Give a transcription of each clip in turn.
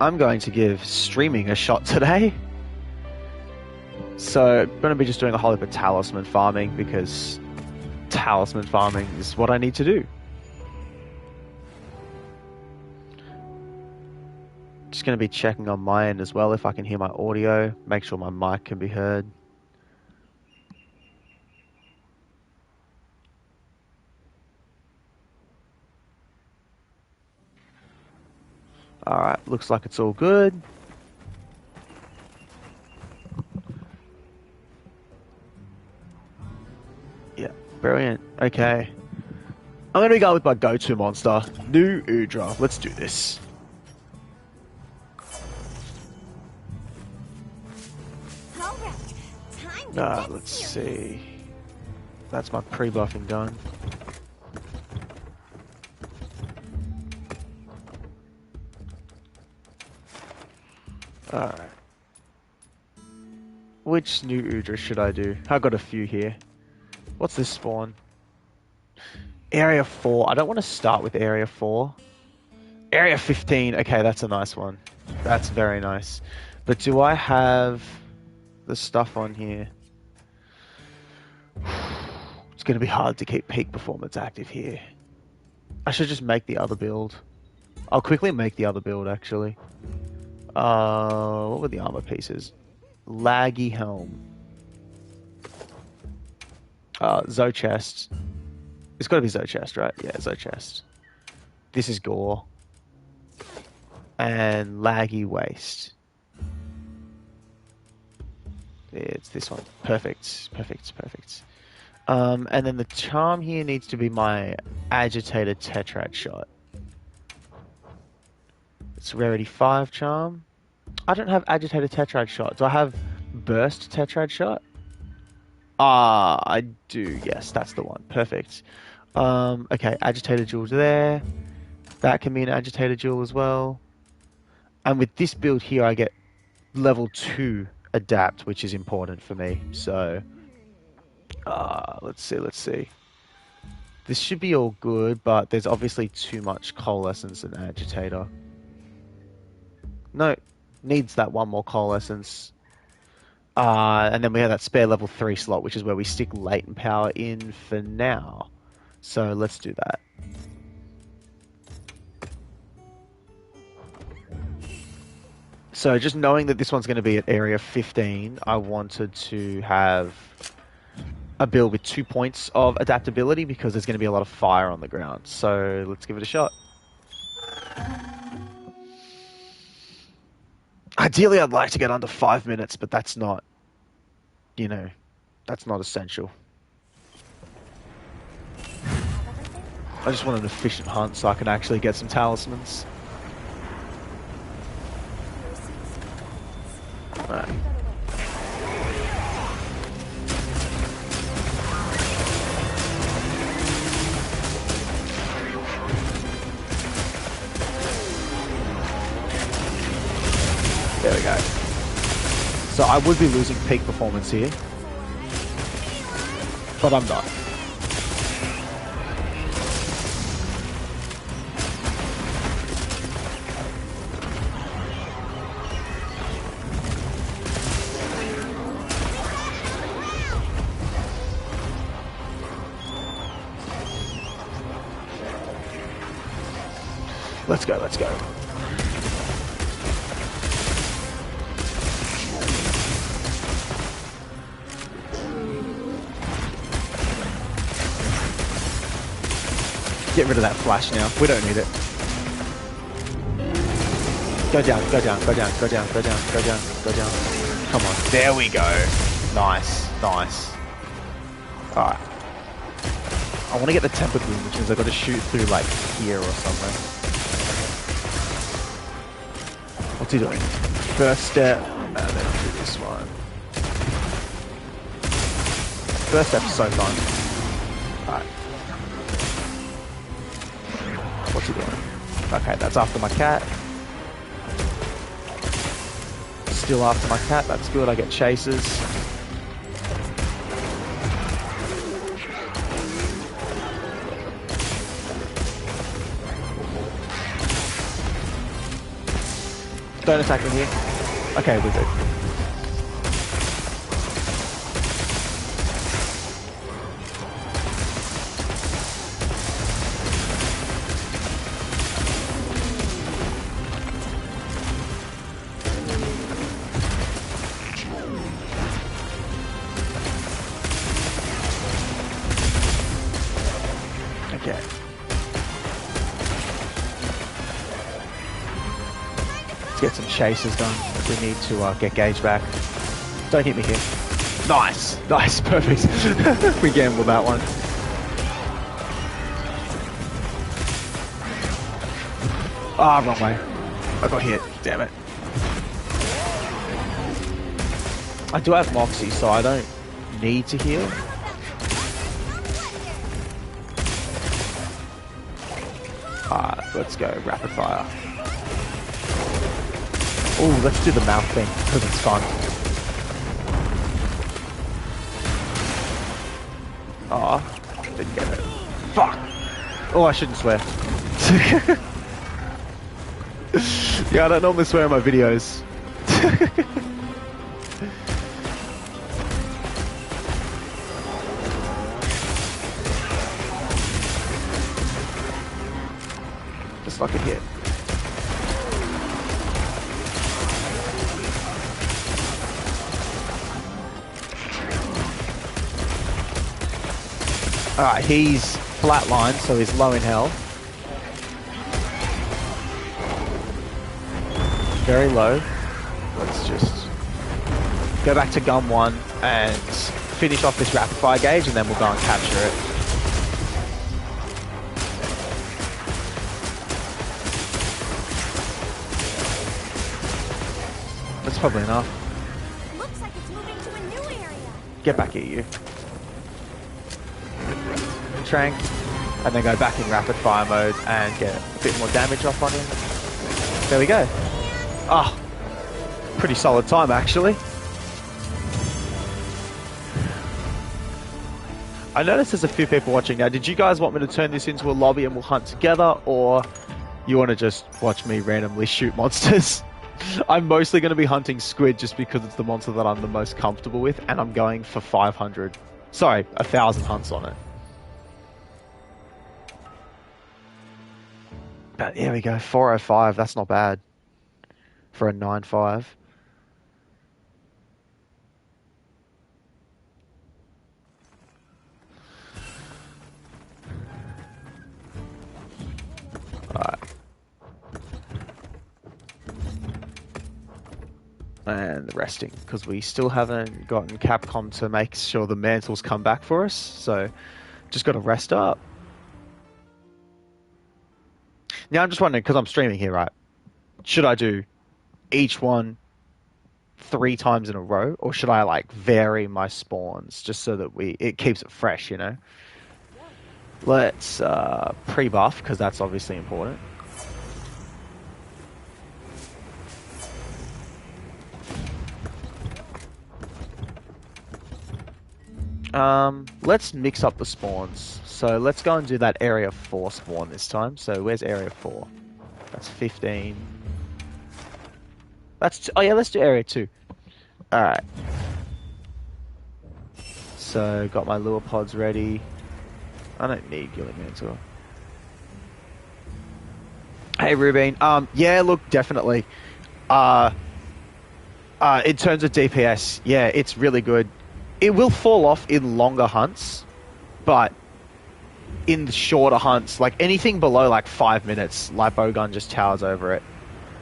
I'm going to give streaming a shot today. So I'm going to be just doing a whole heap of talisman farming because talisman farming is what I need to do. Just going to be checking on my end as well if I can hear my audio, make sure my mic can be heard. Alright, looks like it's all good. Yeah, brilliant. Okay. I'm going to go with my go-to monster, New Udra. Let's do this. Let's see. That's my pre-buffing done. Alright. Which New Udra should I do? I've got a few here. What's this spawn? Area 4. I don't want to start with Area 4. Area 15. Okay, that's a nice one. That's very nice. But do I have the stuff on here? It's going to be hard to keep peak performance active here. I should just make the other build. I'll quickly make the other build, actually. What were the armor pieces? Laggy helm. Zoe chest. It's got to be Zoe chest, right? Yeah, Zoe chest. This is gore. And laggy waist. It's this one. Perfect. Perfect. Perfect. And then the charm here needs to be my agitated tetrad shot. It's rarity 5 charm. I don't have agitated tetrad shot. Do I have burst tetrad shot? I do. Yes, that's the one. Perfect. Okay, agitated jewels there. That can be an agitated jewel as well. And with this build here, I get level 2 adapt, which is important for me. So, let's see. This should be all good, but there's obviously too much coalescence and agitator. No, needs that one more coalescence. And then we have that spare level 3 slot, which is where we stick latent power in for now. So let's do that. So just knowing that this one's going to be at area 15, I wanted to have a build with 2 points of adaptability because there's going to be a lot of fire on the ground. So let's give it a shot. Ideally, I'd like to get under 5 minutes, but that's not, you know, that's not essential. I just want an efficient hunt so I can actually get some talismans. Alright. There we go. So I would be losing peak performance here, but I'm not. Let's go, let's go. Get rid of that flash now. We don't need it. Go down, go down, go down, go down, go down, go down, go down. Come on. There we go. Nice, nice. Alright. I want to get the temper boom, which means I've got to shoot through like here or somewhere. What's he doing? First step, and then do this one. First step's so fun. Alright. What's he doing? Okay, that's after my cat. Still after my cat, that's good, I get chases. Don't attack me here. Okay, we're good. Okay. Let's get some chases done. We need to get Gage back. Don't hit me here. Nice! Nice, perfect. We gambled that one. Ah, wrong way. I got hit. Damn it. I do have Moxie, so I don't need to heal. Alright, let's go. Rapid fire. Oh, let's do the mouth thing, because it's fun. Oh, didn't get it. Fuck! Oh, I shouldn't swear. Yeah, I don't normally swear in my videos. Just like a hit. Alright, he's flatlined, so he's low in health. Very low. Let's just go back to gun 1 and finish off this rapid fire gauge, and then we'll go and capture it. That's probably enough. Looks like it's moving to a new area. Get back at you. Trank, and then go back in rapid fire mode and get a bit more damage off on him. There we go. Ah, oh, pretty solid time actually. I noticed there's a few people watching now. Did you guys want me to turn this into a lobby and we'll hunt together, or you want to just watch me randomly shoot monsters? I'm mostly going to be hunting squid just because it's the monster that I'm the most comfortable with, and I'm going for 500. Sorry, 1,000 hunts on it. But here we go, 405, that's not bad for a 9.5. Alright. And resting, because we still haven't gotten Capcom to make sure the mantles come back for us, so just got to rest up. Now I'm just wondering, because I'm streaming here, right? Should I do each one 3 times in a row, or should I like vary my spawns just so that it keeps it fresh, you know? Let's pre-buff, because that's obviously important. Let's mix up the spawns. So let's go and do that area 4 spawn this time. So where's area 4? That's 15. Oh yeah, let's do area 2. Alright. So got my lure pods ready. I don't need Gilling Mantle. Hey Rubin. Yeah, look, definitely. In terms of DPS, yeah, it's really good. It will fall off in longer hunts, but in the shorter hunts, like anything below like 5 minutes, Bowgun just towers over it.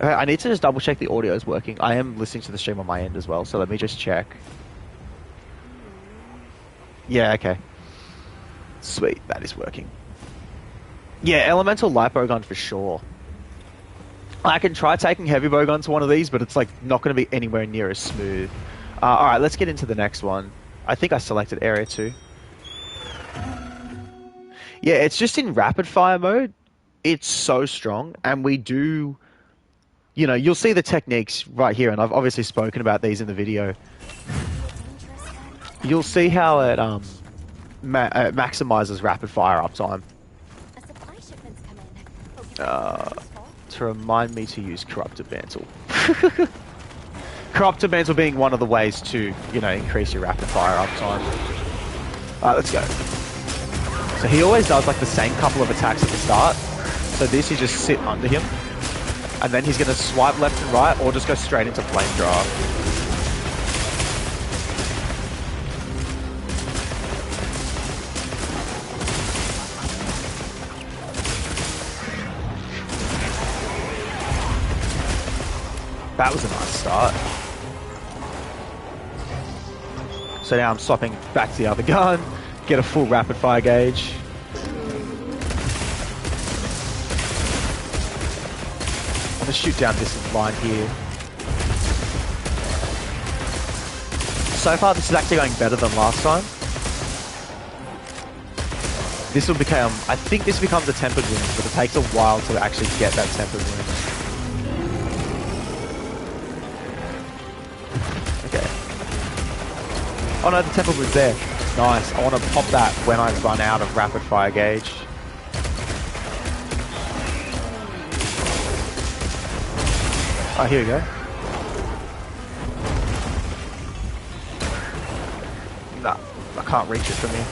Okay, I need to just double check the audio is working. I am listening to the stream on my end as well, so let me just check. Yeah, okay. Sweet, that is working. Yeah, Elemental Light Bowgun for sure. I can try taking Heavy Bowgun to one of these, but it's like not going to be anywhere near as smooth. Alright, let's get into the next one. I think I selected area 2. Yeah, it's just in rapid fire mode. It's so strong, and we do, you know, you'll see the techniques right here, and I've obviously spoken about these in the video. You'll see how it maximizes rapid fire uptime. to remind me to use Corrupted Mantle. Corrupted Mantle being one of the ways to, you know, increase your rapid fire uptime. Alright, let's go. So he always does like the same couple of attacks at the start. So this, you just sit under him. And then he's going to swipe left and right or just go straight into Flame Draft. That was a nice start. So now I'm swapping back to the other gun, get a full rapid fire gauge. I'm gonna shoot down this line here. So far this is actually going better than last time. This will become, I think this becomes a tempered wound, but it takes a while to actually get that tempered wound. Oh no, the temple was there. Nice. I want to pop that when I run out of rapid fire gauge. Oh, here we go. Nah, I can't reach it from here.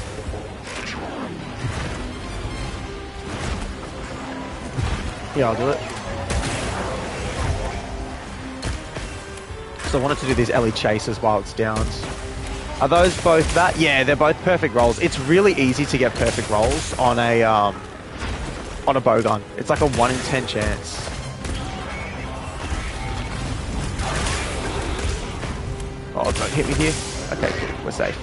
Yeah, I'll do it. So I wanted to do these Ellie chases while it's downs. Are those both that? Yeah, they're both perfect rolls. It's really easy to get perfect rolls on a bow gun. It's like a 1 in 10 chance. Oh, don't hit me here. Okay, cool. We're safe.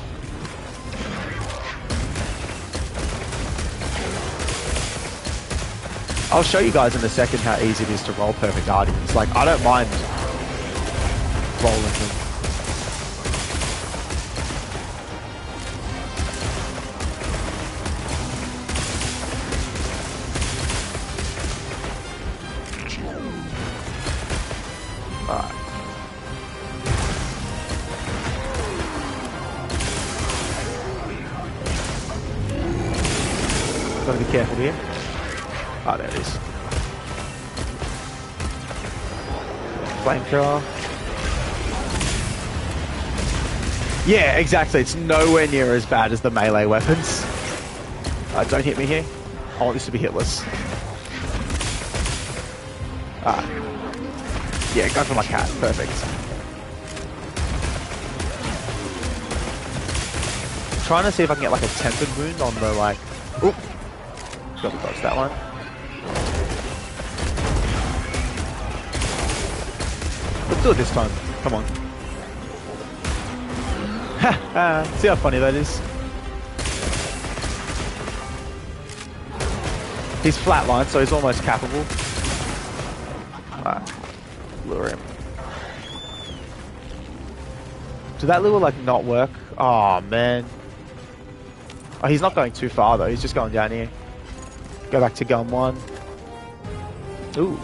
I'll show you guys in a second how easy it is to roll perfect guardians. Like, I don't mind rolling them. Gotta be careful here. Ah, there it is. Flamethrower. Yeah, exactly. It's nowhere near as bad as the melee weapons. Don't hit me here. I want this to be hitless. Yeah, go for my cat. Perfect. I'm trying to see if I can get like a tempered wound on the like... Oop. Got to dodge that one. Let's do it this time. Come on. See how funny that is? He's flatlined, so he's almost capable. Lure him. Did that lure like not work? Oh man. Oh, he's not going too far though. He's just going down here. Go back to gun 1. Ooh.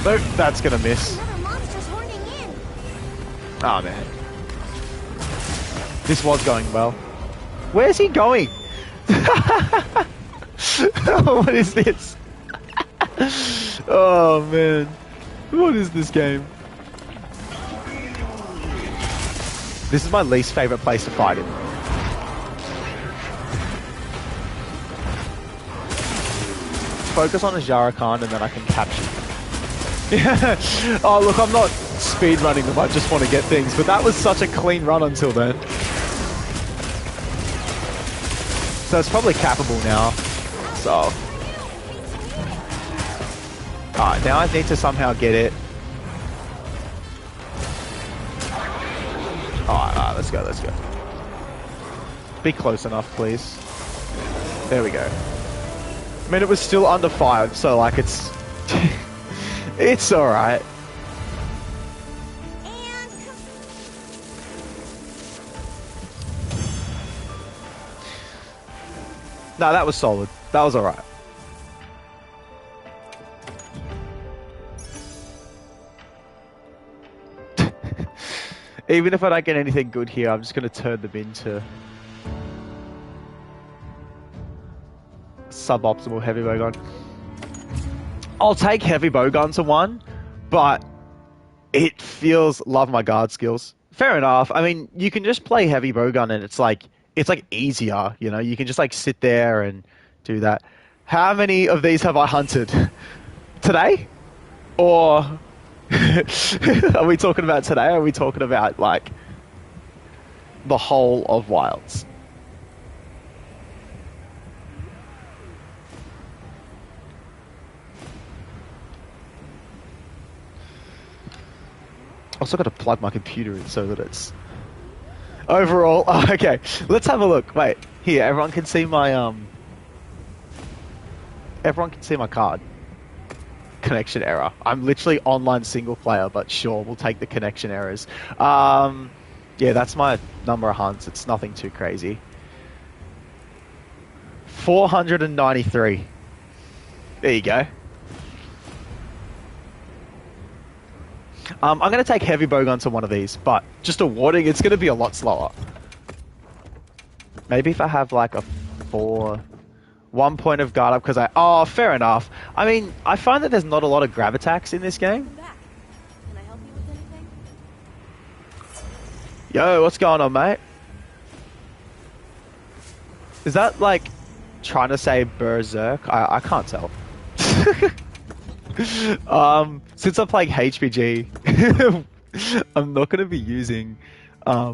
Nope, that's gonna miss. Oh man. This was going well. Where's he going? What is this? Oh man. What is this game? This is my least favorite place to fight in. Focus on Azara Khan and then I can capture you. Oh look, I'm not speed running them, I just want to get things, but that was such a clean run until then. So it's probably cappable now. So. Alright, now I need to somehow get it. Alright, let's go, let's go. Be close enough, please. There we go. I mean, it was still under 5, so like it's... it's alright. No, that was solid. That was alright. Even if I don't get anything good here, I'm just going to turn them into... suboptimal heavy bowgun. I'll take heavy bowgun to 1, but it feels... Love my guard skills. Fair enough. I mean, you can just play heavy bowgun and it's like easier, you know? You can just like sit there and do that. How many of these have I hunted? Today? Or are we talking about today? Or are we talking about like the whole of Wilds? Also got to plug my computer in so that it's overall. Oh, okay, let's have a look. Wait, here, everyone can see my everyone can see my card. Connection error. I'm literally online single player, but sure, we'll take the connection errors. Yeah, that's my number of hunts. It's nothing too crazy. 493. There you go. I'm going to take heavy bowgun to one of these, but just a warning, it's going to be a lot slower. Maybe if I have like a 1 point of guard up because I... Oh, fair enough. I mean, I find that there's not a lot of grab attacks in this game. Can I help you with anything? Yo, what's going on, mate? Is that like trying to say berserk? I can't tell. Since I'm playing HPG, I'm not going to be using... yeah,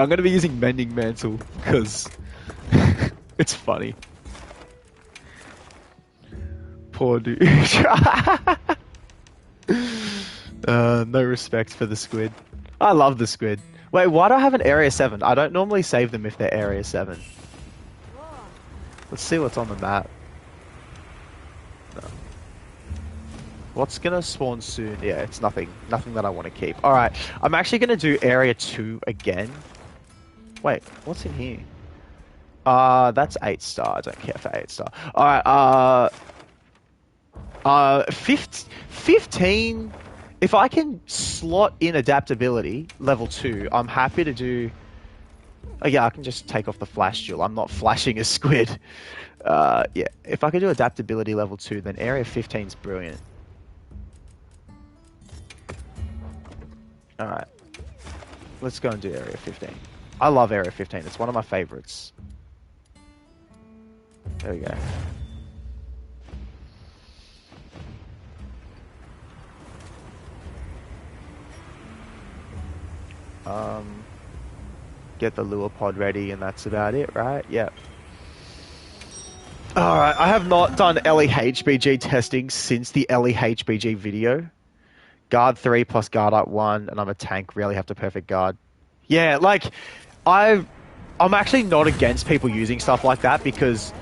I'm going to be using Mending Mantle because it's funny. Poor dude. No respect for the squid. I love the squid. Wait, why do I have an Area 7? I don't normally save them if they're Area 7. Let's see what's on the map. No. What's gonna spawn soon? Yeah, it's nothing that I want to keep. Alright, I'm actually gonna do Area 2 again. Wait, what's in here? That's 8 star. I don't care for 8 star. Alright, 15. If I can slot in adaptability level 2, I'm happy to do... Oh yeah, I can just take off the flash jewel. I'm not flashing a squid. Yeah, if I could do adaptability level 2, then Area 15 is brilliant. Alright. Let's go and do Area 15. I love Area 15. It's one of my favorites. There we go. Get the lure pod ready and that's about it, right? Yep. Alright, I have not done LEHBG testing since the LEHBG video. Guard 3 plus guard up 1, and I'm a tank, really have to perfect guard. Yeah, like, I'm actually not against people using stuff like that because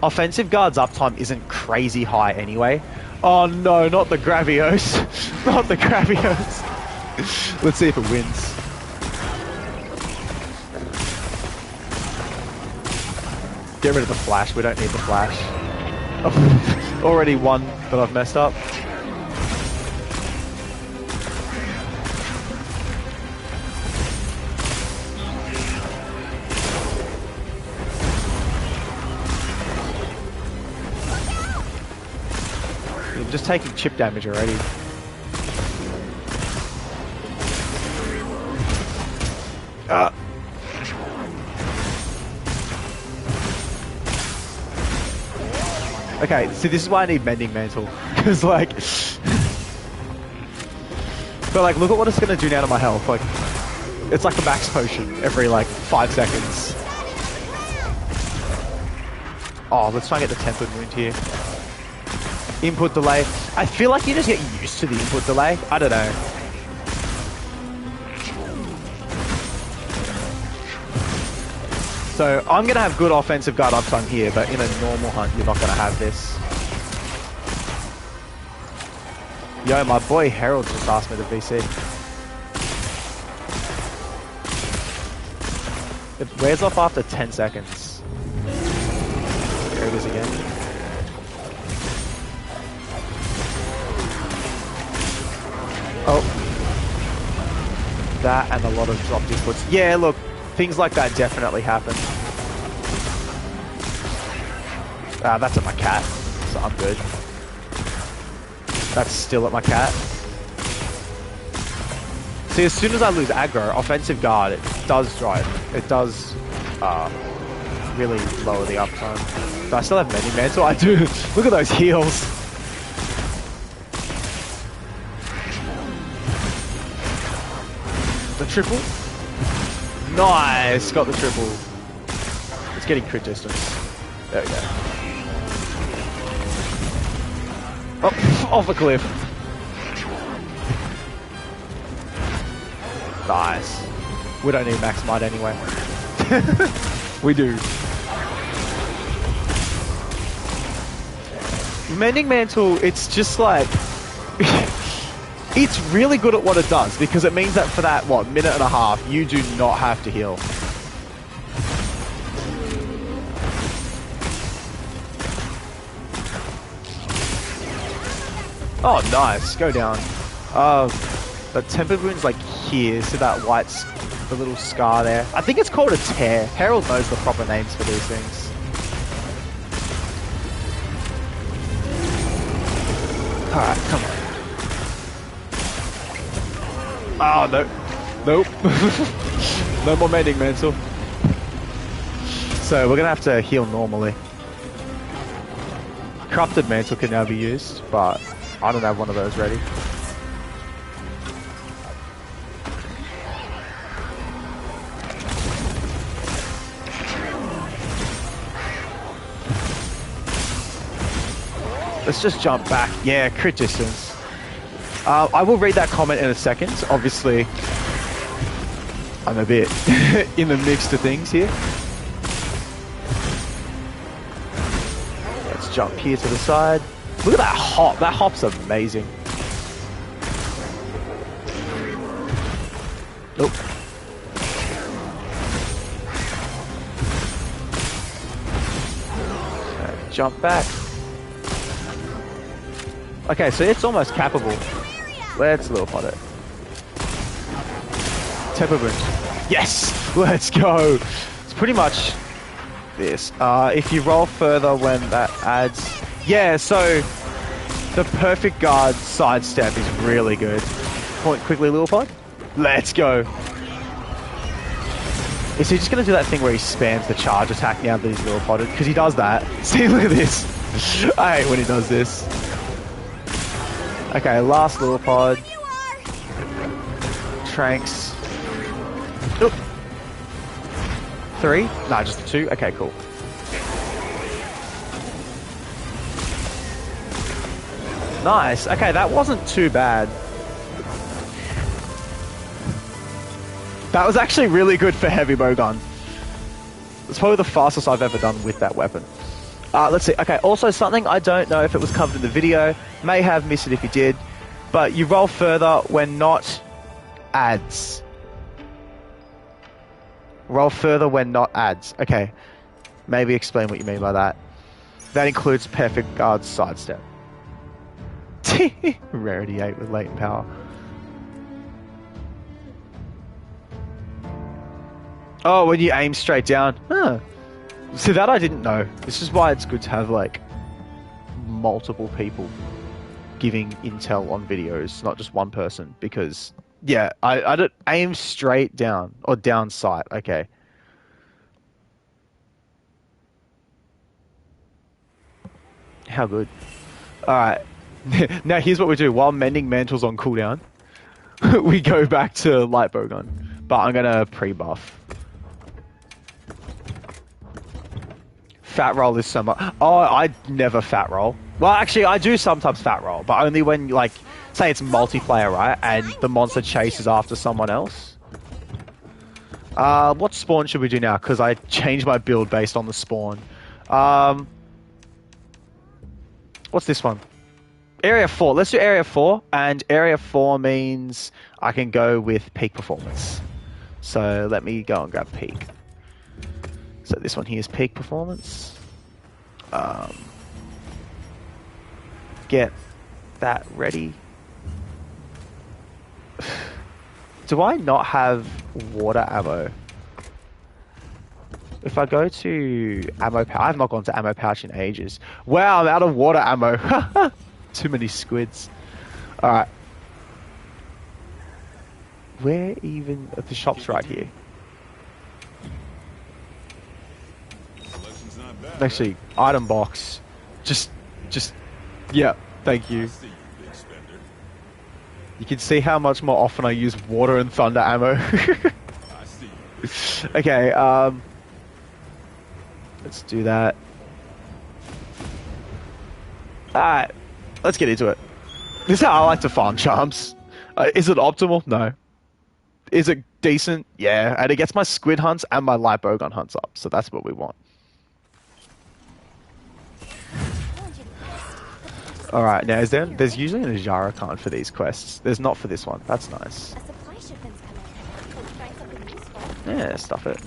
offensive guard's uptime isn't crazy high anyway. Oh no, not the Gravios. Not the Gravios. Let's see if it wins. Get rid of the flash, we don't need the flash. Oh, already one that I've messed up. I'm just taking chip damage already. Okay, so this is why I need Mending Mantle. Because, like... But, like, look at what it's going to do now to my health. Like, it's like a max potion every, like, 5 seconds. Oh, let's try and get the tempered wound here. Input delay. I feel like you just get used to the input delay. I don't know. So I'm going to have good offensive guard uptime here, but in a normal hunt, you're not going to have this. Yo, my boy Harold just asked me to VC. It wears off after 10 seconds. There it is again. Oh. That and a lot of dropped inputs. Yeah, look. Things like that definitely happen. That's at my cat, so I'm good. That's still at my cat. See, as soon as I lose aggro, offensive guard, it does drive. It does really lower the uptime. Do I still have many mantle? I do. Look at those heals. The triple. Nice, got the triple. It's getting crit distance. There we go. Oh, off a cliff. Nice. We don't need max might anyway. We do. Mending Mantle, it's just like... it's really good at what it does, because it means that for that, what, minute and a half, you do not have to heal. Oh, nice. Go down. The temper wound's like here, so that white's the little scar there. I think it's called a tear. Harold knows the proper names for these things. Alright, come on. Oh, no. Nope. No more mending mantle. So we're gonna have to heal normally. Corrupted mantle can now be used, but I don't have one of those ready. Let's just jump back. Yeah, crit distance. I will read that comment in a second. Obviously, I'm a bit in the mix of things here. Let's jump here to the side. Look at that hop. That hop's amazing. Nope. Jump back. Okay, so it's almost cappable. Let's little pot it. Temper wound. Yes! Let's go! It's pretty much this. If you roll further when that adds... Yeah, so the perfect guard sidestep is really good. Point quickly, little pod. Let's go. Is he just going to do that thing where he spams the charge attack now that he's little podded? Because he does that. See, look at this. I hate when he does this. Okay, last little pod. Tranks. Oop. 3? Nah, just 2? Okay, cool. Nice. Okay, that wasn't too bad. That was actually really good for heavy bowgun. It's probably the fastest I've ever done with that weapon. Let's see. Okay, also something I don't know if it was covered in the video. May have missed it if you did. But you roll further when not adds. Roll further when not adds. Okay. Maybe explain what you mean by that. That includes perfect guard sidestep. Rarity 8 with latent power. Oh, when you aim straight down. Huh. See, that I didn't know. This is why it's good to have, like, multiple people giving intel on videos, not just one person. Because, yeah, I don't aim straight down. Or down sight. Okay. How good. Alright. Now, here's what we do. While mending mantles on cooldown, we go back to light bowgun. But I'm going to pre-buff. Fat roll is so much. Oh, I never fat roll. Well, actually, I do sometimes fat roll, but only when, like, say it's multiplayer, right? And the monster chases after someone else. What spawn should we do now? Because I changed my build based on the spawn. What's this one? Area 4. Let's do Area 4. And Area 4 means I can go with peak performance. So let me go and grab peak. So this one here is peak performance. Get that ready. Do I not have water ammo? If I go to ammo pouch, I've not gone to ammo pouch in ages. Wow, I'm out of water ammo. Too many squids. Alright. Where even... The shop's right here. Actually, item box. Just... Yeah, thank you. You can see how much more often I use water and thunder ammo. Okay, let's do that. Alright, let's get into it. This is how I like to farm charms. Is it optimal? No. Is it decent? Yeah, and it gets my squid hunts and my light bowgun hunts up, so that's what we want. Alright, now there's usually an Ajara card for these quests. There's not for this one. That's nice. A supply shipment's coming. Let's find something useful. Yeah, stuff it.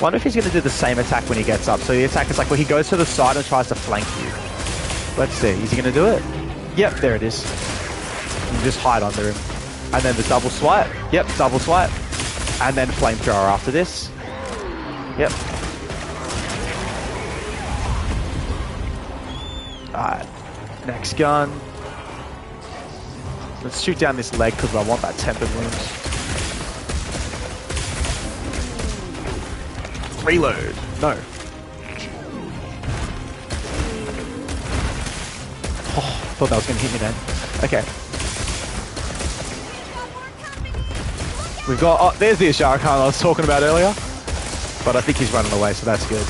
Wonder if he's going to do the same attack when he gets up. So the attack is like when he goes to the side and tries to flank you. Let's see. Is he going to do it? Yep, there it is. You just hide under him. And then the double swipe. Yep, double swipe. And then flamethrower after this. Yep. Alright. Next gun. Let's shoot down this leg because I want that tempered wound. Reload. No. Oh, thought that was going to hit me then. Okay. We've got... Oh, there's the Ashara Khan I was talking about earlier. But I think he's running away, so that's good.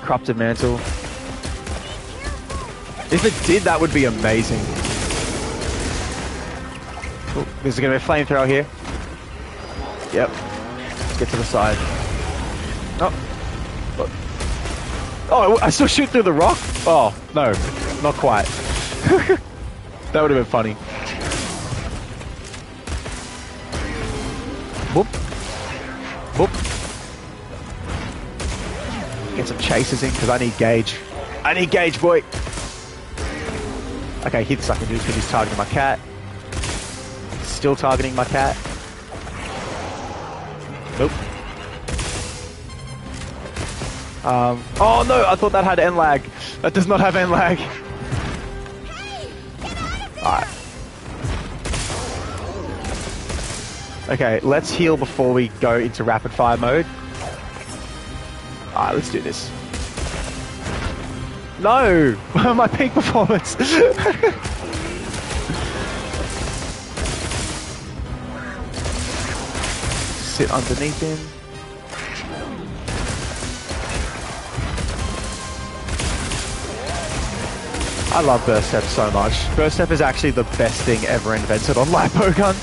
Corrupted Mantle. If it did, that would be amazing. Oh, there's going to be a flamethrower here. Yep. Let's get to the side. Oh. Oh, I still shoot through the rock? Oh, no. Not quite. That would have been funny. Whoop. Whoop. Get some chasers in, because I need gauge. I need gauge, boy! Okay, hits I can do because he's targeting my cat. Still targeting my cat. Nope. Oh no, I thought that had end lag. That does not have end lag. Alright. Okay, let's heal before we go into rapid fire mode. Alright, let's do this. No! My peak performance! Sit underneath him. I love Burst Step so much. Burst Step is actually the best thing ever invented on light bowgun.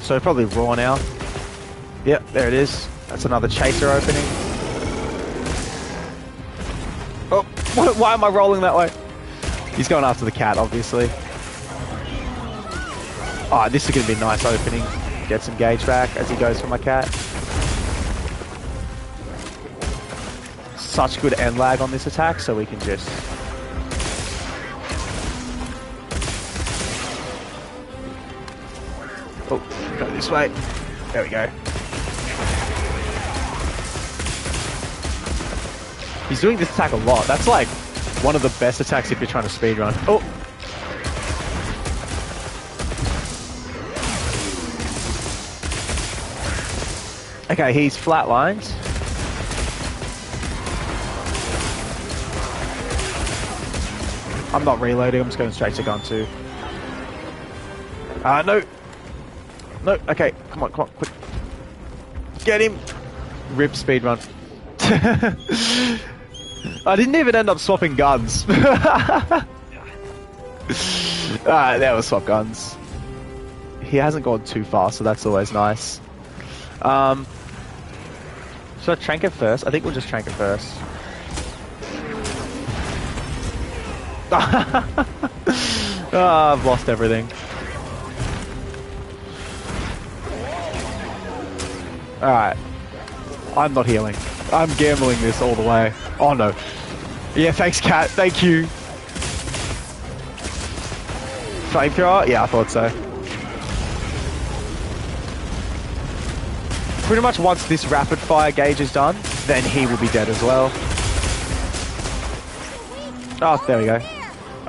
So probably raw now. Yep, there it is. That's another chaser opening. Oh, why am I rolling that way? He's going after the cat, obviously. Oh, this is going to be a nice opening. Get some gauge back as he goes for my cat. Such good end lag on this attack, so we can just... Oh, go this way. There we go. He's doing this attack a lot. That's like one of the best attacks if you're trying to speedrun. Oh! Okay, he's flatlined. I'm not reloading, I'm just going straight to gun 2. No! No, okay, come on, quick. Get him! Rip speedrun. I didn't even end up swapping guns. Alright, there was swap guns. He hasn't gone too far, so that's always nice. Should I trank it first? I think we'll just trank it first. I've lost everything. Alright. I'm not healing. I'm gambling this all the way. Oh no. Yeah, thanks, Cat. Thank you. Flamethrower? Yeah, I thought so. Pretty much once this rapid fire gauge is done, then he will be dead as well. Oh, there we go.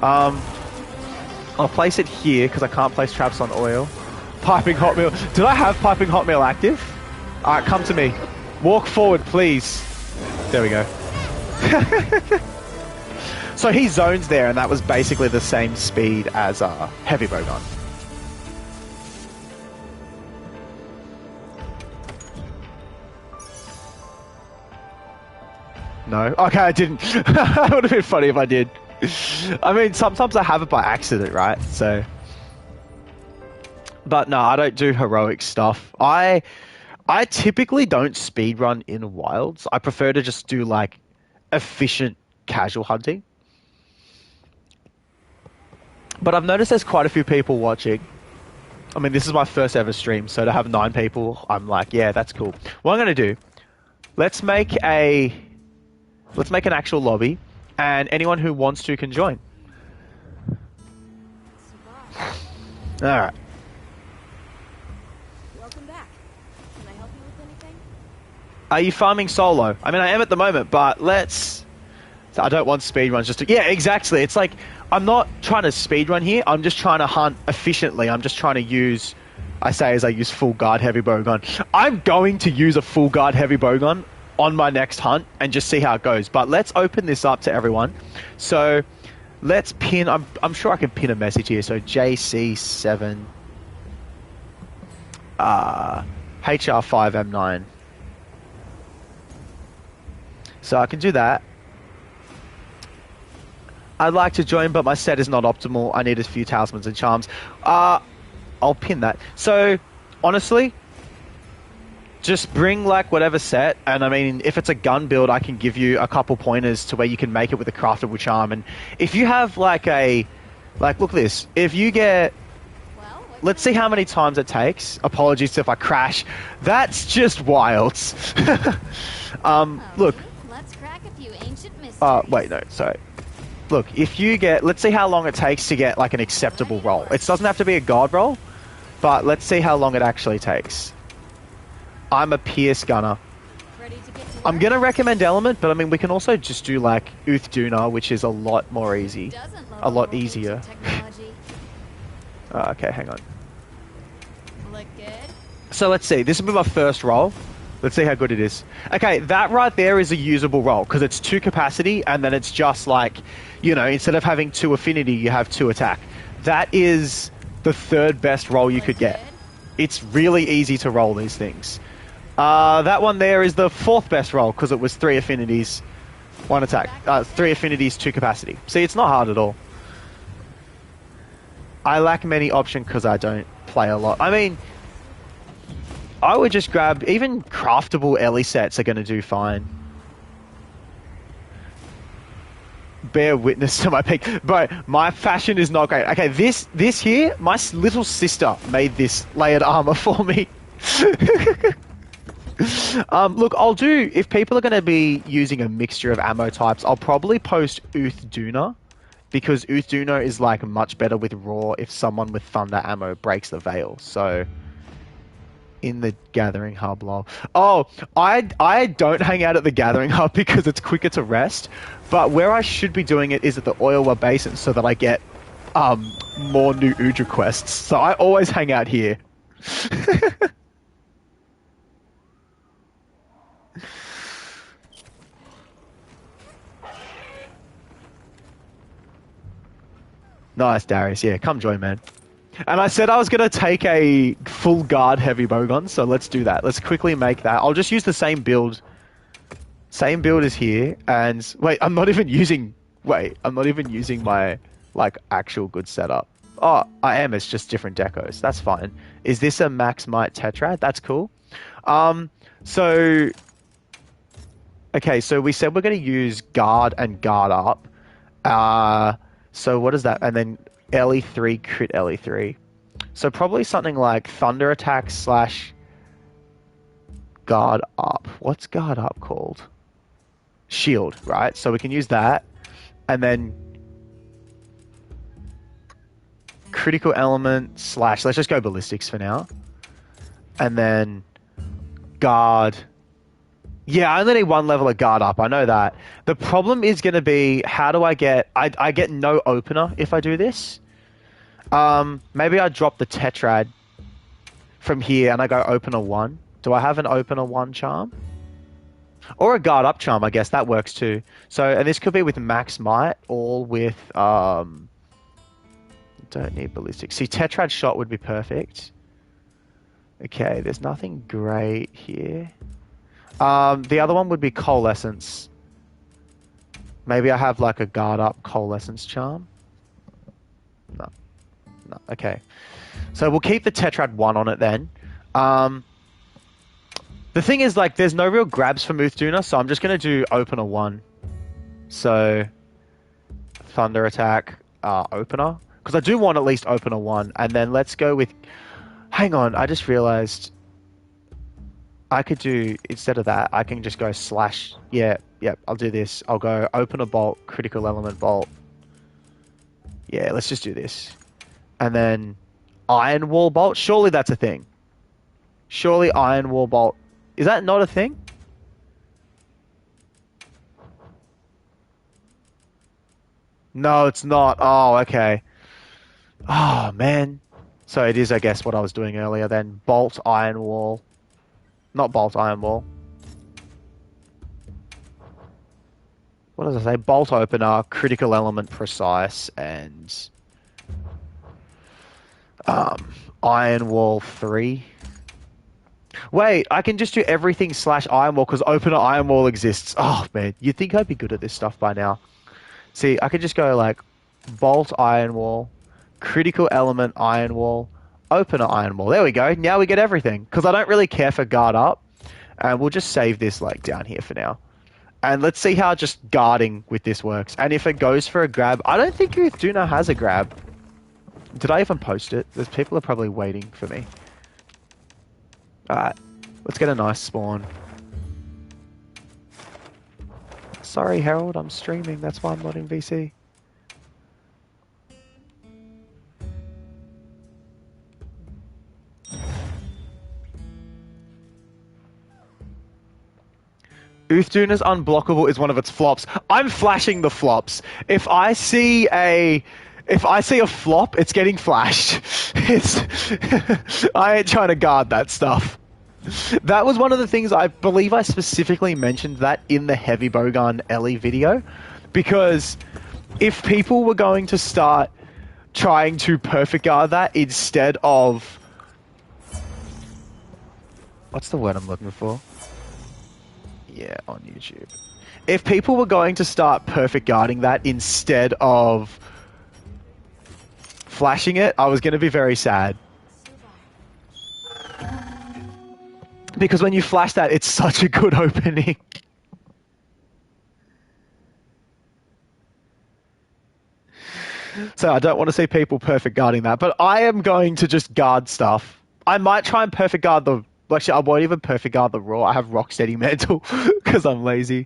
I'll place it here because I can't place traps on oil. Piping hot meal. Did I have piping hot meal active? Alright, come to me. Walk forward, please. There we go. So he zones there, and that was basically the same speed as heavy bowgun. No? Okay, I didn't. That would have been funny if I did. I mean, sometimes I have it by accident, right? So... But no, I don't do heroic stuff. I typically don't speedrun in wilds. I prefer to just do, like, efficient casual hunting. But I've noticed there's quite a few people watching. I mean, this is my first ever stream, so to have 9 people, I'm like, yeah, that's cool. What I'm going to do, let's make an actual lobby, and anyone who wants to can join. Alright. Welcome back. Can I help you with anything? Are you farming solo? I mean, I am at the moment, but let's... I don't want speedruns just to... Yeah, exactly. It's like, I'm not trying to speedrun here. I'm just trying to hunt efficiently. I'm just trying to use... I say as I use full guard heavy bowgun. I'm going to use a full guard heavy bowgun on my next hunt and just see how it goes. But let's open this up to everyone. So, let's pin... I'm sure I can pin a message here. So, JC7... HR5M9. So I can do that. I'd like to join, but my set is not optimal. I need a few talismans and charms. I'll pin that. So, honestly, just bring, like, whatever set. And, I mean, if it's a gun build, I can give you a couple pointers to where you can make it with a craftable charm. And if you have, like, a... Like, look at this. If you get... Let's see how many times it takes. Apologies if I crash. That's just wild. Look. Let's crack a few ancient mysteries. Wait, no, sorry. Look, if you get... Let's see how long it takes to get, like, an acceptable roll. It doesn't have to be a god roll, but let's see how long it actually takes. I'm a Pierce Gunner. Ready to get to I'm work? going to recommend Element, but, I mean, we can also just do, like, Uth Duna, which is a lot more easy. Doesn't love A lot old easier. ancient technology. Okay, hang on. Look good. So let's see. This will be my first roll. Let's see how good it is. Okay, that right there is a usable roll because it's 2 capacity and then it's just like, you know, instead of having 2 affinity, you have 2 attack. That is the 3rd best roll you could get. It's really easy to roll these things. That one there is the 4th best roll because it was 3 affinities, 1 attack. 3 affinities, 2 capacity. See, it's not hard at all. I lack many options because I don't play a lot. I mean, I would just grab... Even craftable Ellie sets are going to do fine. Bear witness to my pick. Bro, my fashion is not great. Okay, this here, my little sister made this layered armor for me. Look, I'll do... If people are going to be using a mixture of ammo types, I'll probably post Uth Duna. Because Uth Duna is, like, much better with raw if someone with thunder ammo breaks the veil. So... In the gathering hub, lol. Oh, I don't hang out at the gathering hub because it's quicker to rest. But where I should be doing it is at the Oilwa Basin so that I get more new Udra quests. So I always hang out here. Nice, Darius. Yeah, come join, man. And I said I was going to take a full guard heavy bowgun, so let's do that. Let's quickly make that. I'll just use the same build. Same build as here, and... Wait, I'm not even using... Wait, I'm not even using my, like, actual good setup. Oh, I am. It's just different decos. That's fine. Is this a Max Might Tetrad? That's cool. So... Okay, so we said we're going to use guard and guard up. So what is that? And then LE3 crit LE3. So probably something like Thunder Attack slash Guard Up. What's Guard Up called? Shield, right? So we can use that. And then Critical Element slash... Let's just go Ballistics for now. And then Guard... Yeah, I only need one level of Guard Up. I know that. The problem is going to be, how do I get... I get no opener if I do this. Maybe I drop the Tetrad from here and I go opener 1. Do I have an opener 1 charm? Or a Guard Up charm, I guess. That works too. So, and this could be with Max Might or with... don't need Ballistics. See, Tetrad Shot would be perfect. Okay, there's nothing great here. The other one would be Coalescence. Maybe I have like a Guard Up Coalescence charm. No. No. Okay. So we'll keep the Tetrad 1 on it then. The thing is, like, there's no real grabs for Muthduna, so I'm just going to do Opener 1. So, Thunder Attack, Opener. Because I do want at least Opener 1. And then let's go with... Hang on, I just realized... I could do, instead of that, I can just go slash... Yeah, I'll do this. I'll go Opener Bolt, Critical Element Bolt. Yeah, let's just do this. And then Iron Wall Bolt. Surely that's a thing. Surely Iron Wall Bolt... Is that not a thing? No, it's not. Oh, okay. Oh, man. So it is, I guess, what I was doing earlier then. Bolt, Iron Wall. Not Bolt, Iron Wall. What does I say? Bolt Opener, Critical Element Precise, and... Iron Wall 3. Wait, I can just do everything slash Iron Wall because Opener Iron Wall exists. Oh, man. You'd think I'd be good at this stuff by now. See, I could just go like Bolt Iron Wall, Critical Element Iron Wall, Opener Iron Wall. There we go. Now we get everything. Because I don't really care for Guard Up. And we'll just save this like down here for now. And let's see how just guarding with this works. And if it goes for a grab... I don't think Muthduna has a grab. Did I even post it? There's people are probably waiting for me. Alright. Let's get a nice spawn. Sorry, Harold. I'm streaming. That's why I'm not in VC. Muthduna unblockable is one of its flops. I'm flashing the flops. If I see a flop, it's getting flashed. I ain't trying to guard that stuff. That was one of the things I believe I specifically mentioned that in the Heavy Bowgun Ellie video. Because if people were going to start trying to perfect guard that instead of... What's the word I'm looking for? Yeah, on YouTube. If people were going to start perfect guarding that instead of flashing it, I was going to be very sad. Because when you flash that, it's such a good opening. So I don't want to see people perfect guarding that, but I am going to just guard stuff. I might try and perfect guard the... Actually, I won't even perfect guard the Raw. I have Rocksteady Mantle because I'm lazy.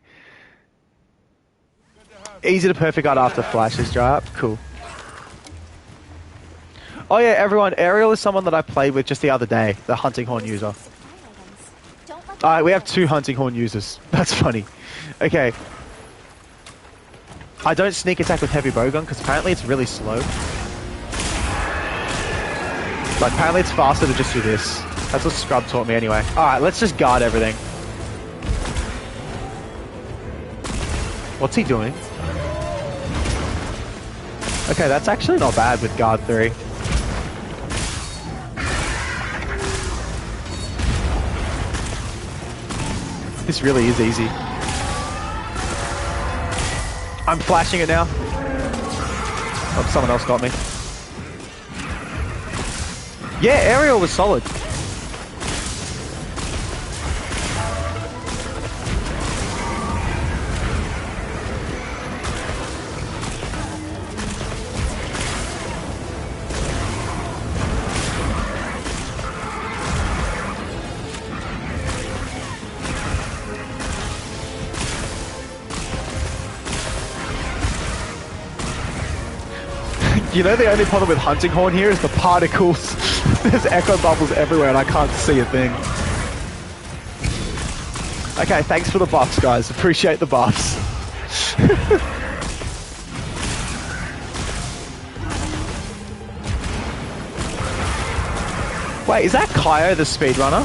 Easy to perfect guard after flashes dry up. Cool. Oh yeah, everyone. Ariel is someone that I played with just the other day. The Hunting Horn user. Alright, we have 2 Hunting Horn users. That's funny. Okay. I don't sneak attack with Heavy Bowgun because apparently it's really slow. Like, apparently it's faster to just do this. That's what Scrub taught me anyway. Alright, let's just guard everything. What's he doing? Okay, that's actually not bad with guard 3. This really is easy. I'm flashing it now. Oh, someone else got me. Yeah, Aerial was solid. You know, the only problem with hunting horn here is the particles. There's echo bubbles everywhere and I can't see a thing. Okay, thanks for the buffs, guys. Appreciate the buffs. Wait, is that Kaio the speedrunner?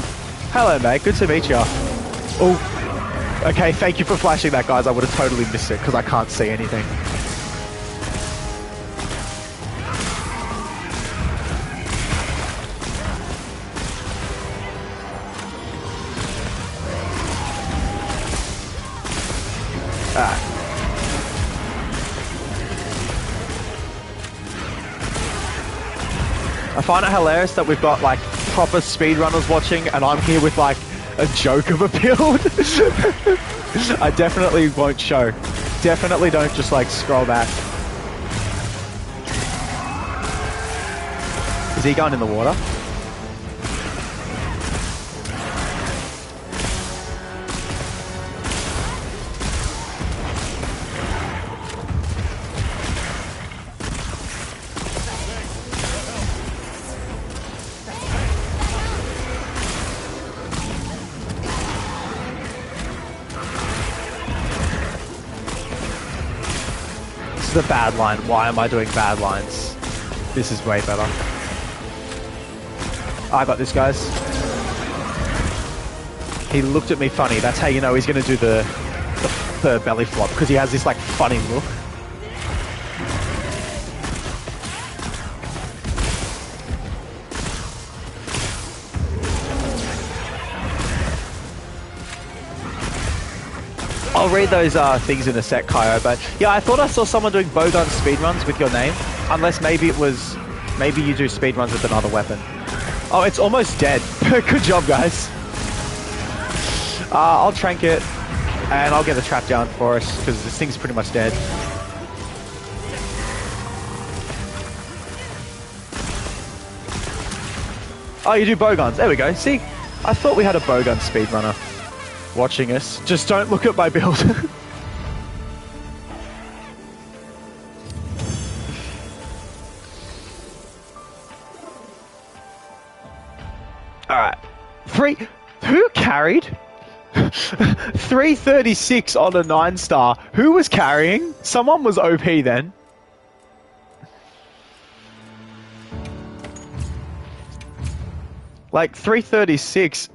Hello, mate. Good to meet you. Oh, okay. Thank you for flashing that, guys. I would have totally missed it because I can't see anything. I find it hilarious that we've got like proper speedrunners watching and I'm here with like a joke of a build. I definitely won't show. Definitely don't just like scroll back. Is he going in the water? The bad line. Why am I doing bad lines? This is way better. I got this, guys. He looked at me funny. That's how you know he's going to do the belly flop, because he has this like funny look. I'll read those things in a sec, Kaio, but yeah, I thought I saw someone doing bowgun speedruns with your name, unless maybe you do speedruns with another weapon. Oh, it's almost dead. Good job, guys. I'll trank it, and I'll get the trap down for us, because this thing's pretty much dead. Oh, you do bowguns. There we go. See? I thought we had a bowgun speedrunner watching us. Just don't look at my build. Alright. Who carried? 336 on a 9-star. Who was carrying? Someone was OP then. Like 336.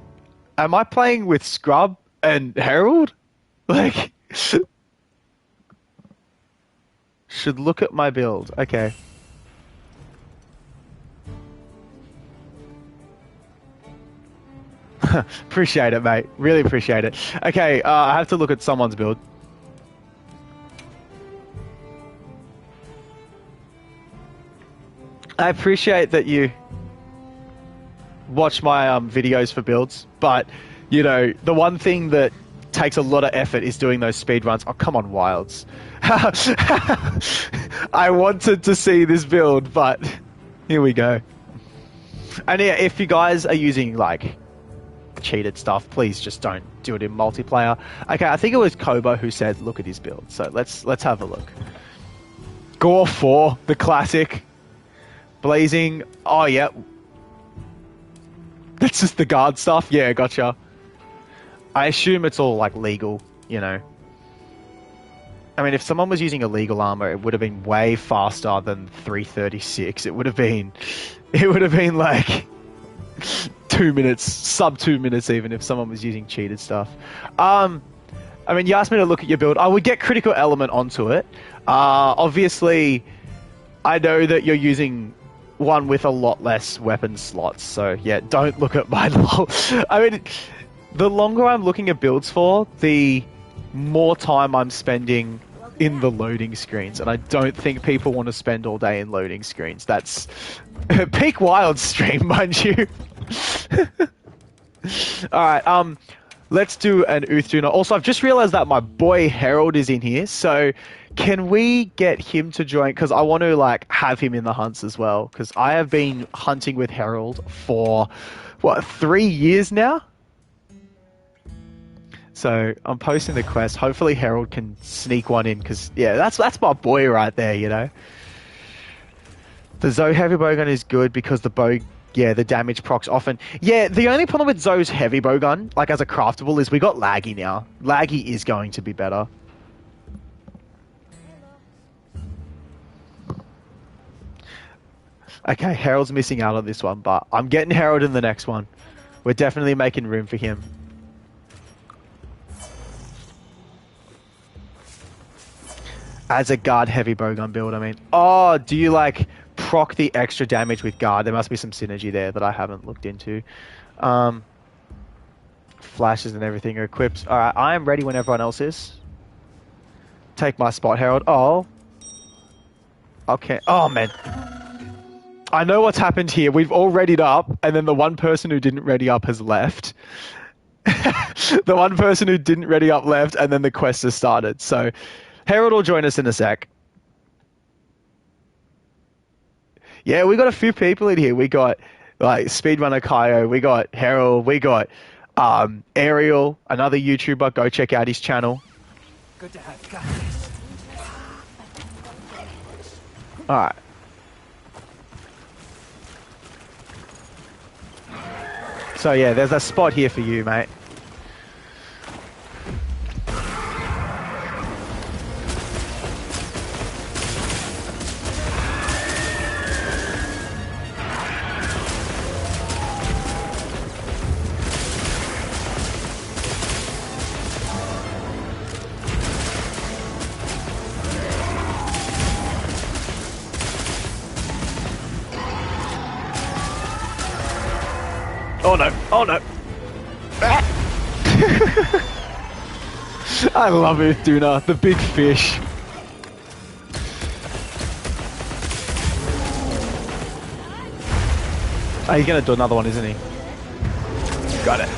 Am I playing with Scrub and Herald? Like, should look at my build. Okay. Appreciate it, mate. Really appreciate it. Okay, I have to look at someone's build. I appreciate that you watch my videos for builds, but you know, the one thing that takes a lot of effort is doing those speed runs. Oh, come on, Wilds. I wanted to see this build, but here we go. And yeah, if you guys are using like cheated stuff, please just don't do it in multiplayer. Okay, I think it was Kobo who said look at his build, so let's have a look. Gore 4, the classic. Blazing. Oh yeah, that's just the guard stuff. Yeah, gotcha. I assume it's all like legal, you know. I mean, if someone was using illegal armor, it would have been way faster than 336. It would have been like 2 minutes, sub 2 minutes even, if someone was using cheated stuff. I mean, you asked me to look at your build. I would get critical element onto it. Obviously, I know that you're using one with a lot less weapon slots, so yeah, don't look at my I mean, the longer I'm looking at builds for, the more time I'm spending in the loading screens, and I don't think people want to spend all day in loading screens. That's peak wild stream, mind you. Alright, let's do an Uthuna. Also, I've just realized that my boy Herald is in here, so can we get him to join? Because I want to like have him in the hunts as well, because I have been hunting with Herald for what, 3 years now. So I'm posting the quest. Hopefully Herald can sneak one in, because yeah, that's my boy right there, you know. The Zoe heavy bowgun is good because the damage procs often. Yeah, the only problem with Zoe's heavy bowgun, like as a craftable, is we got laggy now. Laggy is going to be better. Okay, Harold's missing out on this one, but I'm getting Harold in the next one. We're definitely making room for him. As a guard heavy bowgun build, I mean. Oh, do you like proc the extra damage with guard? There must be some synergy there that I haven't looked into. Flashes and everything are equipped. Alright, I am ready when everyone else is. Take my spot, Harold. Oh. Okay. Oh, man. I know what's happened here. We've all readied up, and then the one person who didn't ready up has left. The one person who didn't ready up left, and then the quest has started. So, Harold will join us in a sec. Yeah, we got a few people in here. We got, like, Speedrunner Kaio. We got Harold. We got Ariel, another YouTuber. Go check out his channel. Good to have guys. Alright. So yeah, there's a spot here for you, mate. Oh no, oh no. Ah. I love it, Duna, the big fish. Oh, he's gonna do another one, isn't he? Got it.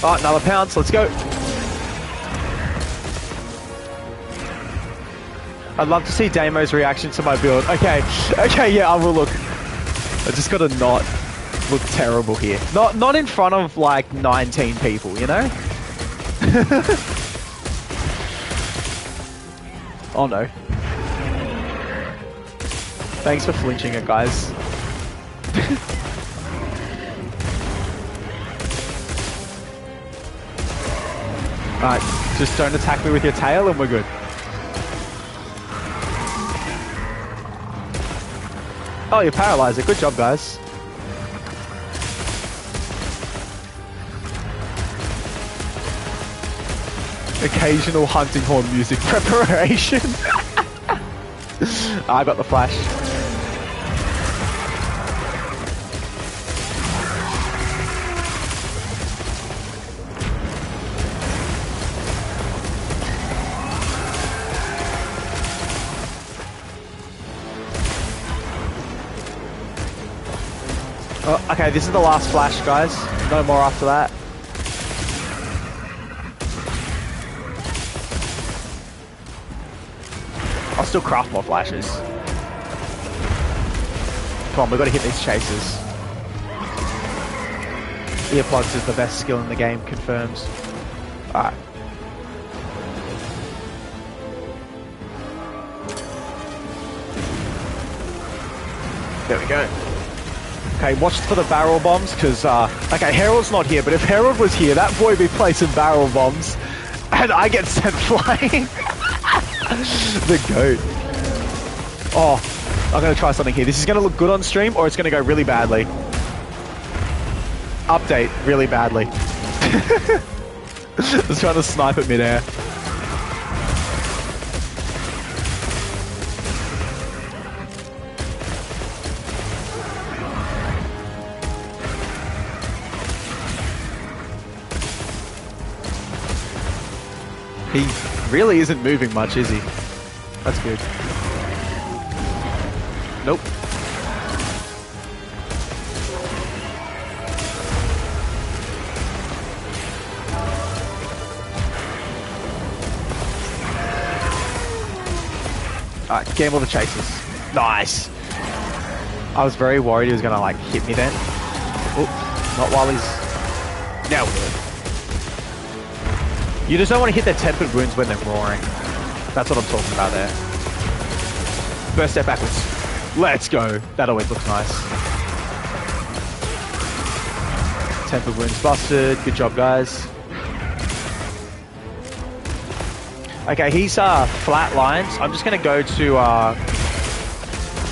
Oh, another pounce, let's go. I'd love to see Damo's reaction to my build. Okay, yeah, I will look. I just gotta not look terrible here. Not in front of like 19 people, you know? Oh no. Thanks for flinching it, guys. Alright, just don't attack me with your tail and we're good. Oh, you're paralyzed. Good job, guys. Occasional hunting horn music preparation. I got the flash. Oh, okay, this is the last flash, guys. No more after that. I'll still craft more flashes. Come on, we've got to hit these chasers. Earplugs is the best skill in the game, confirms. Alright. There we go. Okay, watch for the barrel bombs, because, okay, Harold's not here, but if Harold was here, that boy would be placing barrel bombs, and I get sent flying. The goat. Oh, I'm going to try something here. This is going to look good on stream, or it's going to go really badly. Update, really badly. Just trying to snipe at midair. He really isn't moving much, is he? That's good. Nope. Alright, gamble the chasers. Nice. I was very worried he was gonna like hit me then. Oop, not while he's... Now we're good. You just don't want to hit their tempered wounds when they're roaring. That's what I'm talking about there. First step backwards. Let's go. That always looks nice. Tempered wounds busted. Good job, guys. Okay, he's flat lines. I'm just gonna go to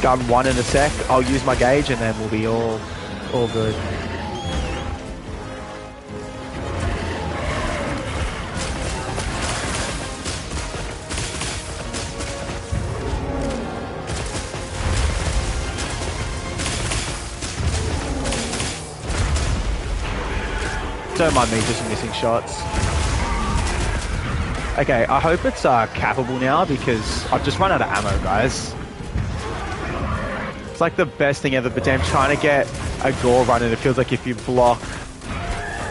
gun 1 in a sec. I'll use my gauge and then we'll be all good. Don't mind me just missing shots. Okay, I hope it's cappable now because I've just run out of ammo, guys. It's like the best thing ever, but damn, trying to get a gore run and it feels like if you block...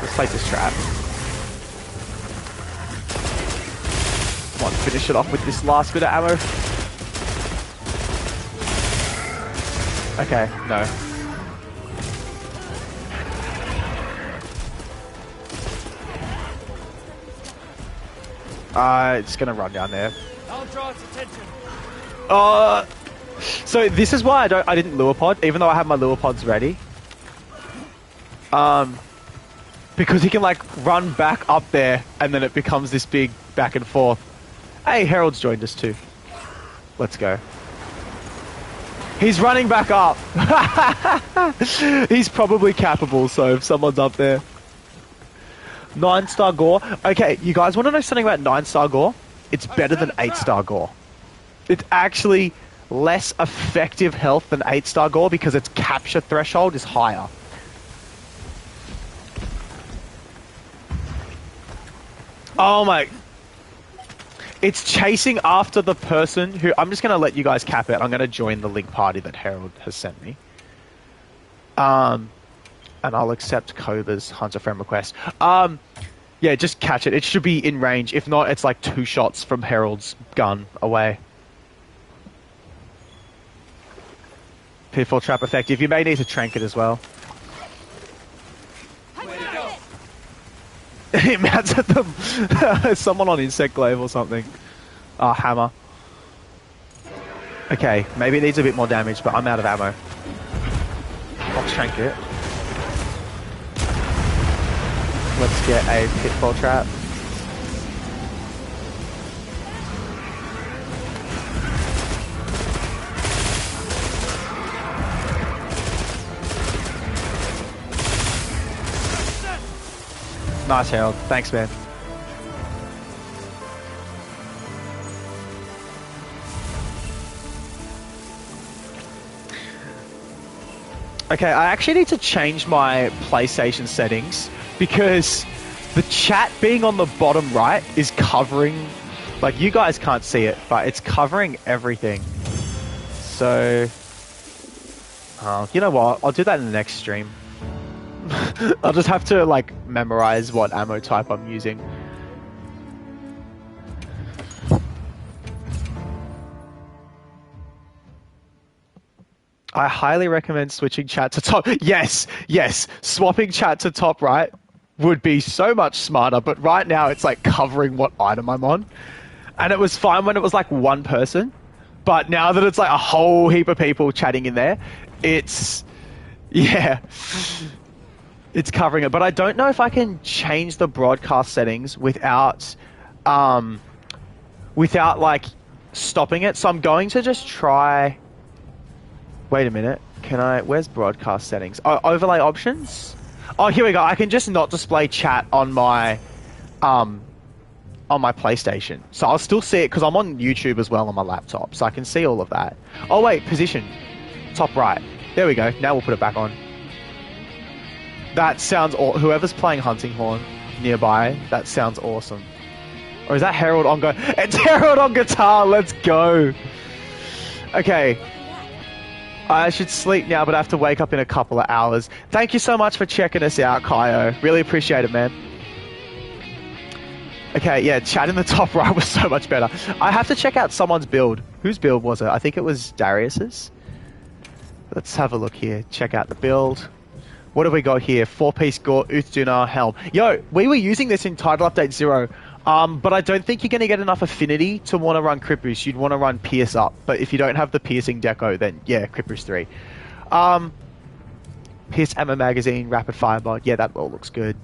Let's place this trap. Come on, finish it off with this last bit of ammo. Okay, no. It's gonna run down there. I'll draw its attention. So this is why I didn't lure pod, even though I have my lure pods ready. Because he can like run back up there, and then it becomes this big back and forth. Hey, Harold's joined us too. Let's go. He's running back up. He's probably cappable, so if someone's up there. 9-star gore. Okay, you guys want to know something about 9-star gore? It's better than 8-star gore. It's actually less effective health than 8-star gore because its capture threshold is higher. Oh my... It's chasing after the person who... I'm just going to let you guys cap it. I'm going to join the link party that Harold has sent me. And I'll accept Kova's Hunter friend request. Yeah, just catch it. It should be in range. If not, it's like 2 shots from Harold's gun away. Pitfall trap effective. You may need to trank it as well. He mounts at them. Someone on insect glaive or something. Hammer. Okay, maybe it needs a bit more damage, but I'm out of ammo. I'll trank it. Let's get a pitfall trap. Nice, Harold. Thanks, man. Okay, I actually need to change my PlayStation settings because the chat being on the bottom right is covering, like you guys can't see it, but it's covering everything. So, you know what? I'll do that in the next stream. I'll just have to like memorize what ammo type I'm using. I highly recommend switching chat to top. Yes, yes, swapping chat to top right would be so much smarter, but right now it's like covering what item I'm on. And it was fine when it was like one person, but now that it's like a whole heap of people chatting in there, it's, yeah, it's covering it. But I don't know if I can change the broadcast settings without like stopping it. So I'm going to just try, wait a minute, can I, where's broadcast settings? Oh, overlay options? Oh, here we go. I can just not display chat on my PlayStation. So I'll still see it because I'm on YouTube as well on my laptop. So I can see all of that. Oh, wait. Position. Top right. There we go. Now we'll put it back on. That sounds... Whoever's playing Hunting Horn nearby, that sounds awesome. Or is that Harold on go? It's Harold on guitar. Let's go. Okay. I should sleep now, but I have to wake up in a couple of hours. Thank you so much for checking us out, Kyo. Really appreciate it, man. Okay, yeah, chat in the top right was so much better. I have to check out someone's build. Whose build was it? I think it was Darius's. Let's have a look here. Check out the build. What have we got here? 4-piece Gore, Uthduna, Helm. Yo, we were using this in Title Update 0, but I don't think you're going to get enough affinity to want to run Crit Boost. You'd want to run Pierce up, but if you don't have the Piercing Deco, then yeah, Crit Boost 3. Pierce Ammo Magazine, Rapid Fire Mod, yeah, that all looks good.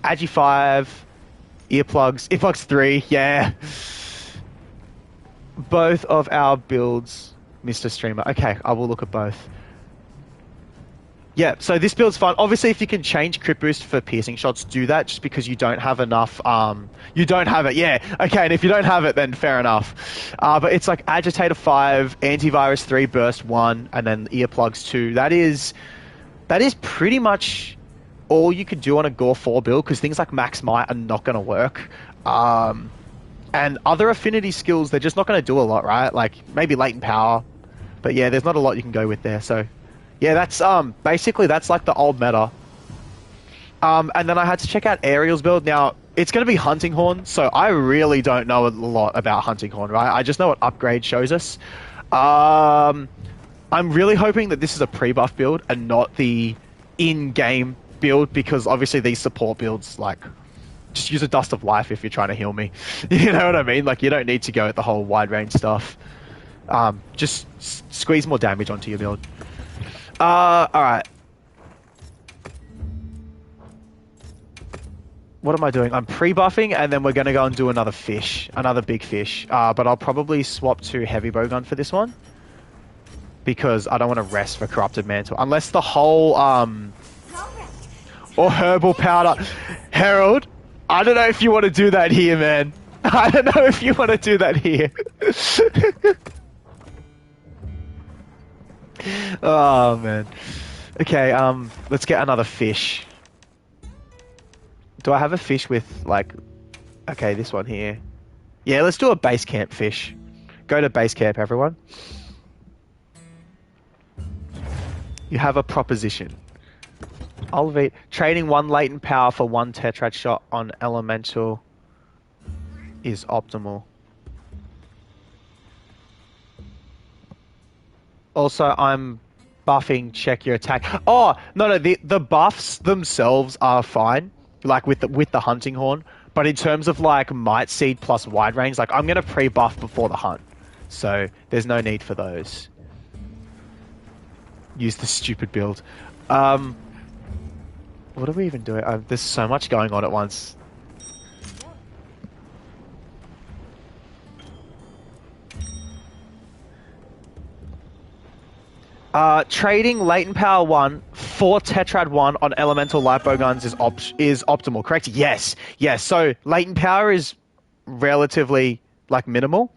Agi 5, Earplugs 3, yeah. Both of our builds, Mr. Streamer. Okay, I will look at both. Yeah, so this build's fun. Obviously, if you can change Crit Boost for piercing shots, do that just because you don't have enough. You don't have it, yeah. Okay, and if you don't have it, then fair enough. But it's like Agitator 5, Antivirus 3, Burst 1, and then Earplugs 2. That is pretty much all you could do on a Gore 4 build because things like Max Might are not going to work. And other affinity skills, they're just not going to do a lot, right? Like, maybe latent power. But yeah, there's not a lot you can go with there, so... Yeah, that's, basically, that's like the old meta. And then I had to check out Ariel's build. Now, it's going to be Hunting Horn, so I really don't know a lot about Hunting Horn, right? I just know what upgrade shows us. I'm really hoping that this is a pre-buff build and not the in-game build, because obviously these support builds, like... Just use a Dust of Life if you're trying to heal me. You know what I mean? Like, you don't need to go at the whole wide range stuff. Just squeeze more damage onto your build. Alright. What am I doing? I'm pre-buffing, and then we're going to go and do another big fish. But I'll probably swap to Heavy Bowgun for this one. Because I don't want to rest for Corrupted Mantle. Unless the whole, or Herbal Powder. Herald, I don't know if you want to do that here, man. I don't know if you want to do that here. Oh, man. Okay, let's get another fish. Do I have a fish with, like... Okay, this one here. Yeah, let's do a base camp fish. Go to base camp, everyone. You have a proposition. Elevate. Trading 1 latent power for 1 tetrad shot on elemental is optimal. Also, I'm buffing check your attack. Oh, no, the buffs themselves are fine, like with the Hunting Horn. But in terms of like Might Seed plus wide range, like I'm gonna pre-buff before the hunt, so there's no need for those. Use the stupid build. What are we even doing? There's so much going on at once. Trading latent power 1 for tetrad 1 on elemental light bowguns is optimal, correct? Yes. So latent power is relatively like minimal,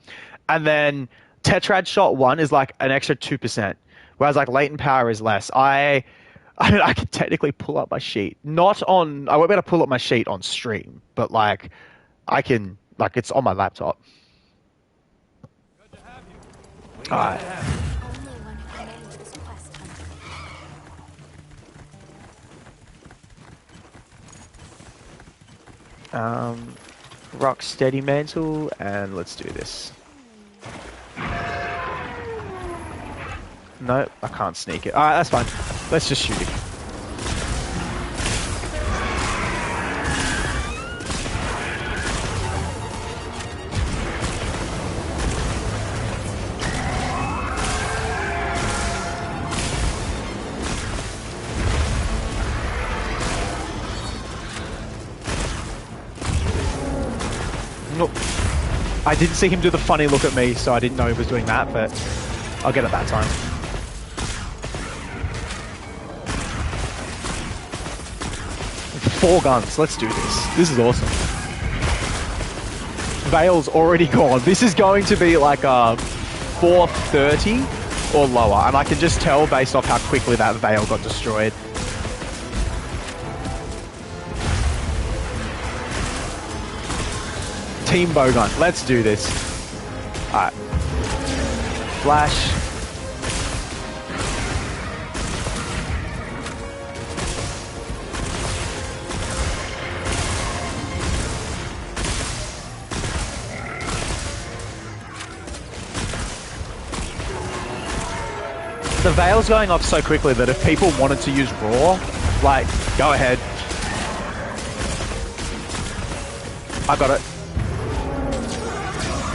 and then tetrad shot 1 is like an extra 2%, whereas like latent power is less. I mean, I can technically pull up my sheet. I won't be able to pull up my sheet on stream, but like, I can, like, it's on my laptop. Alright. Rock Steady Mantle, and let's do this. No, I can't sneak it. Alright, that's fine. Let's just shoot it. Nope. I didn't see him do the funny look at me, so I didn't know he was doing that, but I'll get it that time. Four guns. Let's do this. This is awesome. Veil's already gone. This is going to be like a 430 or lower, and I can just tell based off how quickly that Veil got destroyed. Team Bowgun. Let's do this. Alright. Flash. the Veil's going off so quickly that if people wanted to use Raw, like, go ahead. I got it.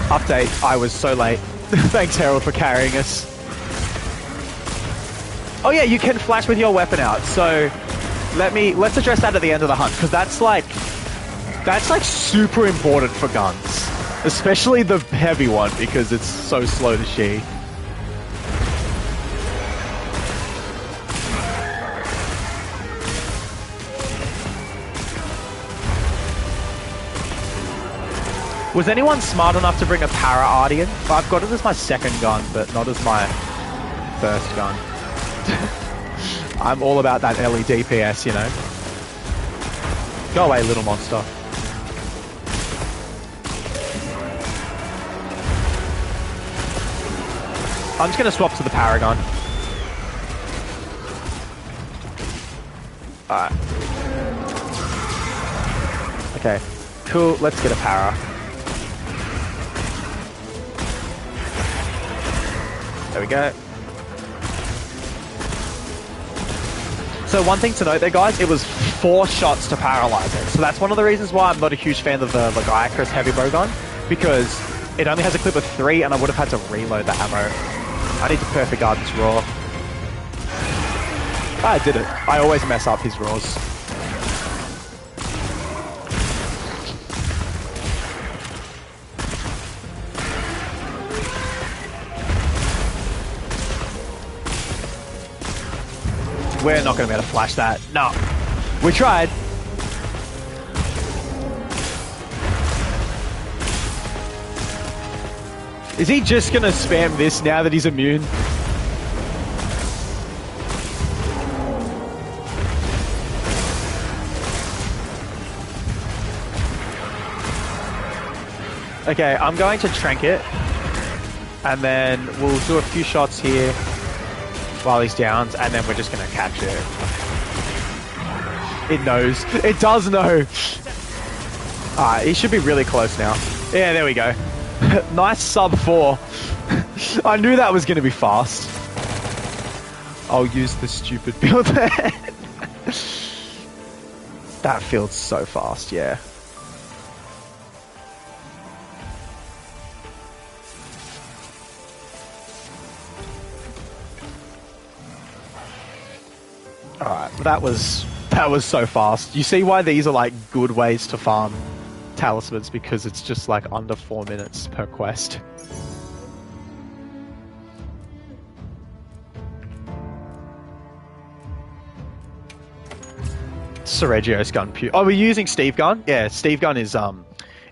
Update, I was so late. Thanks, Harold, for carrying us. Oh yeah, you can flash with your weapon out, so let's address that at the end of the hunt, because that's like super important for guns. Especially the heavy one, because it's so slow to sheath. Was anyone smart enough to bring a Para Ardian? I've got it as my second gun, but not as my first gun. I'm all about that LED DPS, you know. Go away, little monster. I'm just gonna swap to the Paragon. Alright. Okay. Cool, let's get a Para. There we go. So one thing to note there, guys, it was 4 shots to paralyze it. So that's one of the reasons why I'm not a huge fan of the Lagiacrus heavy bowgun, because it only has a clip of 3 and I would have had to reload the ammo. I need to perfect guard this raw. I did it. I always mess up his raws. We're not going to be able to flash that. No. We tried. Is he just going to spam this now that he's immune? Okay, I'm going to Trinket. And then we'll do a few shots here while he's down, and then we're just going to catch it. It knows. It does know. Alright, he should be really close now. Yeah, there we go. Nice sub 4. I knew that was going to be fast. I'll use the stupid build there. That feels so fast, yeah. Alright, that was so fast. You see why these are like good ways to farm talismans, because it's just like under 4 minutes per quest. Sergio's gun. Oh, we're using Steve gun? Yeah, Steve gun is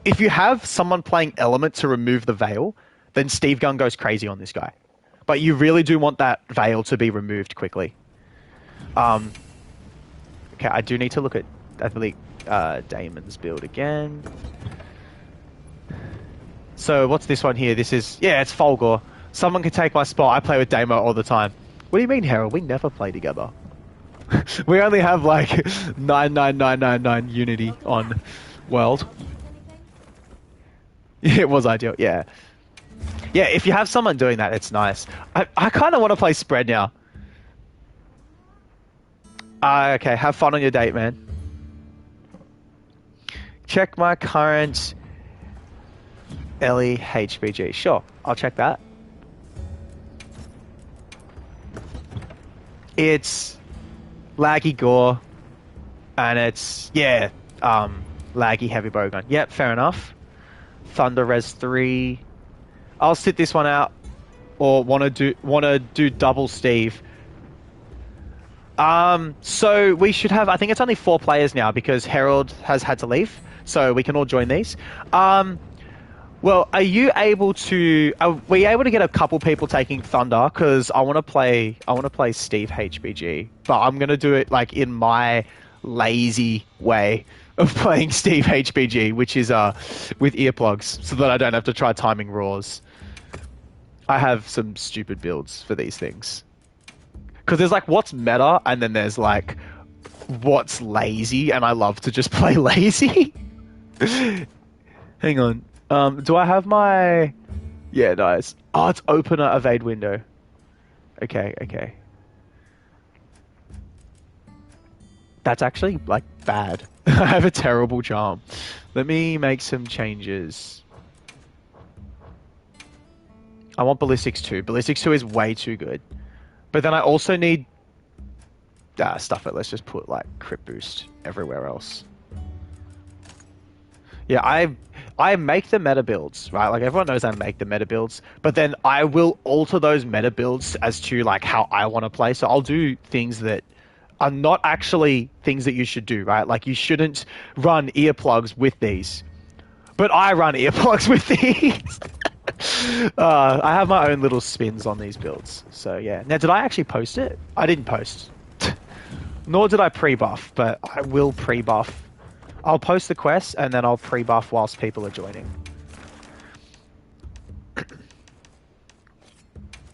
if you have someone playing element to remove the veil, then Steve gun goes crazy on this guy. But you really do want that veil to be removed quickly. Okay, I do need to look at, I believe, Damon's build again. So what's this one here? This is, yeah, it's Fulgor. Someone can take my spot. I play with Damo all the time. What do you mean, Harold? We never play together. We only have like 99999 Unity on World. It was ideal, yeah. Yeah, if you have someone doing that, it's nice. I kind of want to play spread now. Okay, have fun on your date, man. Check my current Ellie HBG. Sure, I'll check that. It's laggy gore, and it's, yeah, laggy heavy bowgun. Yep, fair enough. Thunder Res 3. I'll sit this one out, or wanna do double Steve. So we should have, I think it's only 4 players now because Herald has had to leave, so we can all join these. Well, are we able to get a couple people taking Thunder? Because I want to play Steve HBG, but I'm gonna do it like in my lazy way of playing Steve HBG, which is with earplugs, so that I don't have to try timing raws. I have some stupid builds for these things. Because there's like what's meta, and then there's like what's lazy, and I love to just play lazy. Hang on. Do I have my... Yeah, nice. Oh, it's opener evade window. Okay, okay. That's actually, like, bad. I have a terrible charm. Let me make some changes. I want Ballistics 2. Ballistics 2 is way too good. But then I also need... stuff it. Let's just put, like, crit boost everywhere else. Yeah, I make the meta builds, right? Like, everyone knows I make the meta builds, but then I will alter those meta builds as to, like, how I want to play. So I'll do things that are not actually things that you should do, right? Like, you shouldn't run earplugs with these. But I run earplugs with these. I have my own little spins on these builds. So, yeah. Now, did I actually post it? I didn't post. Nor did I pre-buff, but I will pre-buff. I'll post the quest, and then I'll pre-buff whilst people are joining.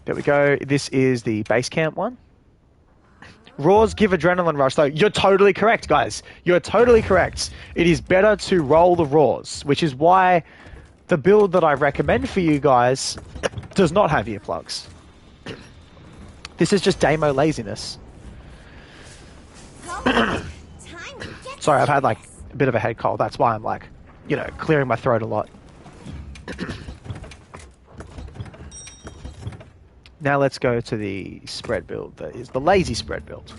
There we go. This is the base camp one. Raws give adrenaline rush, though. You're totally correct, guys. You're totally correct. It is better to roll the raws, which is why the build that I recommend for you guys does not have earplugs. This is just demo laziness. Sorry, I've had like a bit of a head cold. That's why I'm like, you know, clearing my throat a lot. Now let's go to the spread build. That is the lazy spread build.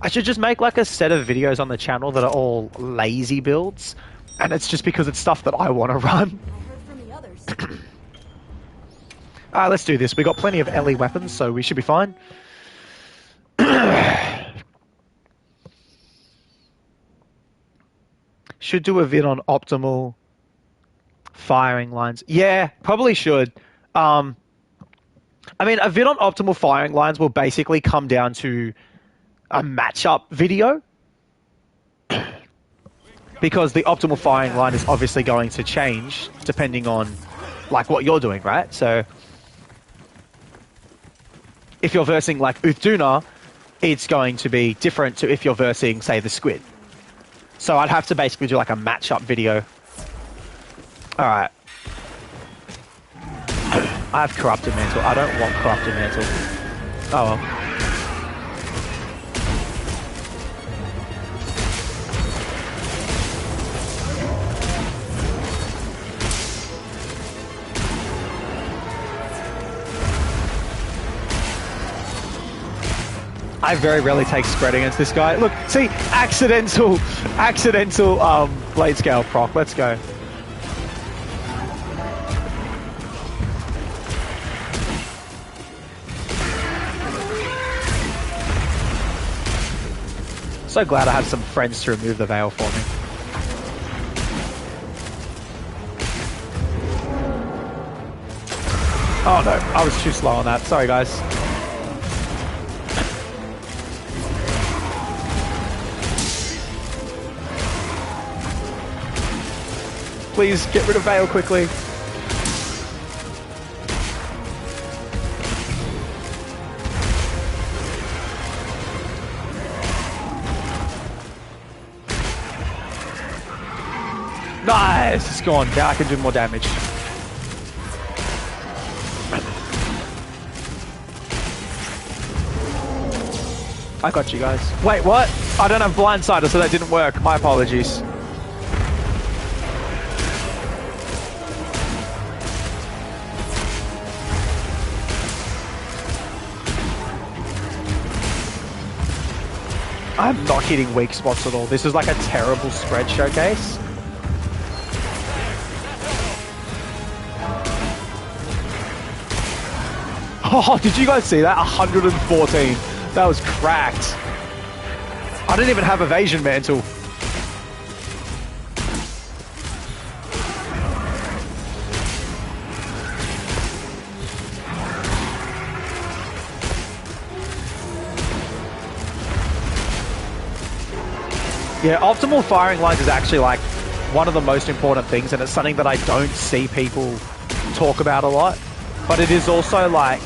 I should just make like a set of videos on the channel that are all lazy builds, and it's just because it's stuff that I want to run. I heard from the others. Let's do this. We got plenty of LE weapons, so we should be fine. Should do a vid on optimal firing lines. Yeah, probably should. I mean, a vid on optimal firing lines will basically come down to a matchup video. Because the optimal firing line is obviously going to change depending on like what you're doing, right? So if you're versing like Uthduna, it's going to be different to if you're versing, say, the Squid. So I'd have to basically do like a matchup video. Alright. I have Corrupted Mantle. I don't want Corrupted Mantle. Oh well. I very rarely take spread against this guy. Look, see, accidental blade scale proc. Let's go. So glad I have some friends to remove the veil for me. Oh no, I was too slow on that. Sorry guys. Please get rid of veil quickly. Nice! It's gone. Now I can do more damage. I got you guys. Wait, what? I don't have blindsider, so that didn't work. My apologies. I'm not hitting weak spots at all. This is like a terrible spread showcase. Oh, did you guys see that? 114. That was cracked. I didn't even have evasion mantle. Yeah, optimal firing lines is actually like one of the most important things, and it's something that I don't see people talk about a lot. But it is also like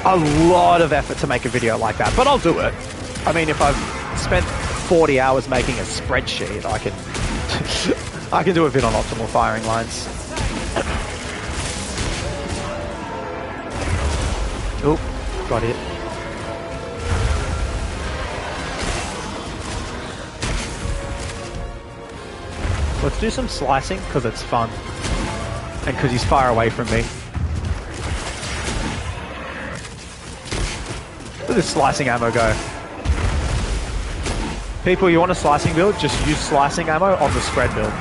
a lot of effort to make a video like that. But I'll do it. I mean, if I've spent 40 hours making a spreadsheet, I can I can do a vid on optimal firing lines. Got it. Let's do some slicing, because it's fun. And because he's far away from me. Look at this slicing ammo go. People, you want a slicing build? Just use slicing ammo on the spread build.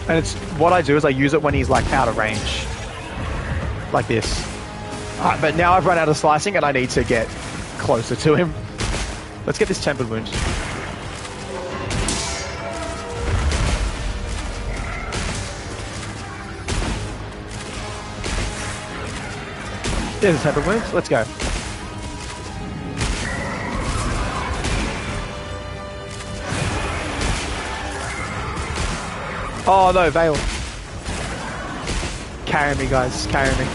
And it's what I do is I use it when he's like out of range. Like this. Alright, but now I've run out of slicing and I need to get closer to him. Let's get this tempered wound. There's a tempered wound. Let's go. Oh no, Vale. Carry me, guys. Carry me.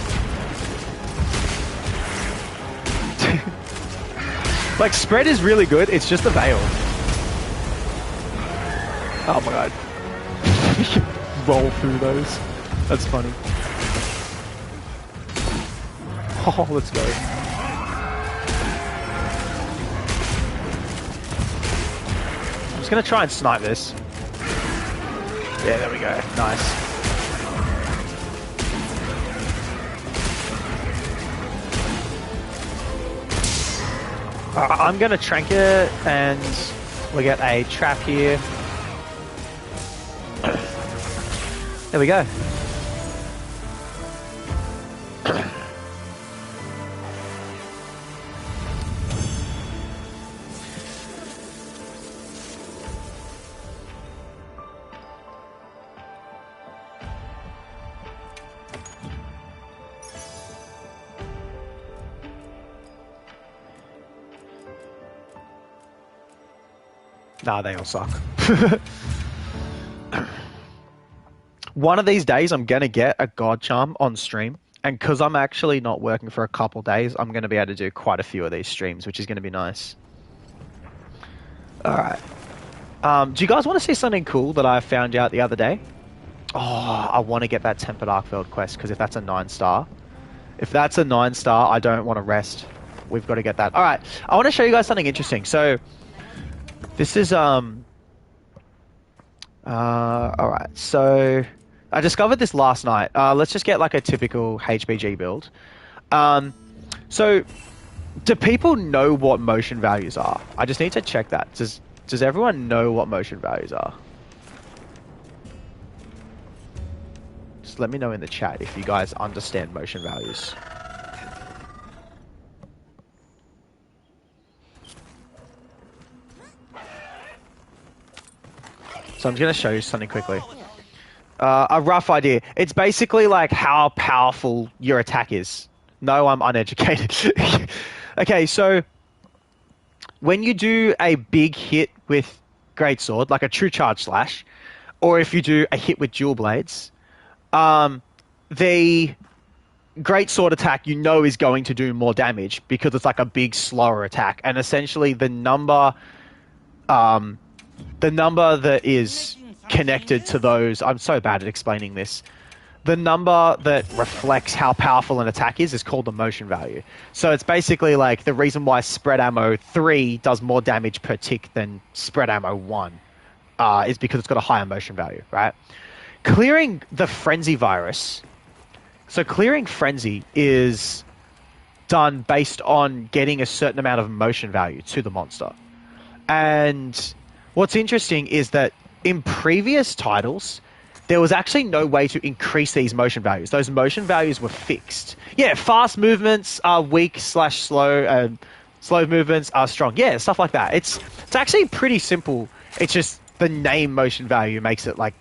Like, spread is really good. It's just the Vale. Oh my god. Roll through those. That's funny. Oh, let's go. I'm just gonna try and snipe this. Yeah, there we go. Nice. I'm gonna trank it, and we get a trap here. There we go. Nah, they all suck. One of these days, I'm going to get a God Charm on stream. And because I'm actually not working for a couple days, I'm going to be able to do quite a few of these streams, which is going to be nice. Alright. Do you guys want to see something cool that I found out the other day? Oh, I want to get that Tempered Arkfeld quest, because if that's a 9-star... If that's a 9-star, I don't want to rest. We've got to get that. Alright, I want to show you guys something interesting. So... This is, alright, so I discovered this last night. Let's just get like a typical HBG build. So, do people know what motion values are? I just need to check that. Does everyone know what motion values are? Just let me know in the chat if you guys understand motion values. So I'm just going to show you something quickly. A rough idea. It's basically like how powerful your attack is. No, I'm uneducated. Okay, so when you do a big hit with Greatsword, like a true charge slash, or if you do a hit with dual blades, the Greatsword attack you know is going to do more damage because it's like a big, slower attack. And essentially the number that is connected to those... I'm so bad at explaining this. The number that reflects how powerful an attack is called the motion value. So it's basically like the reason why spread ammo 3 does more damage per tick than spread ammo 1 is because it's got a higher motion value, right? Clearing the Frenzy virus... So clearing Frenzy is done based on getting a certain amount of motion value to the monster. And... what's interesting is that in previous titles, there was actually no way to increase these motion values. Those motion values were fixed. Yeah, fast movements are weak/slow, and slow movements are strong. Yeah, stuff like that. It's actually pretty simple. It's just the name motion value makes it like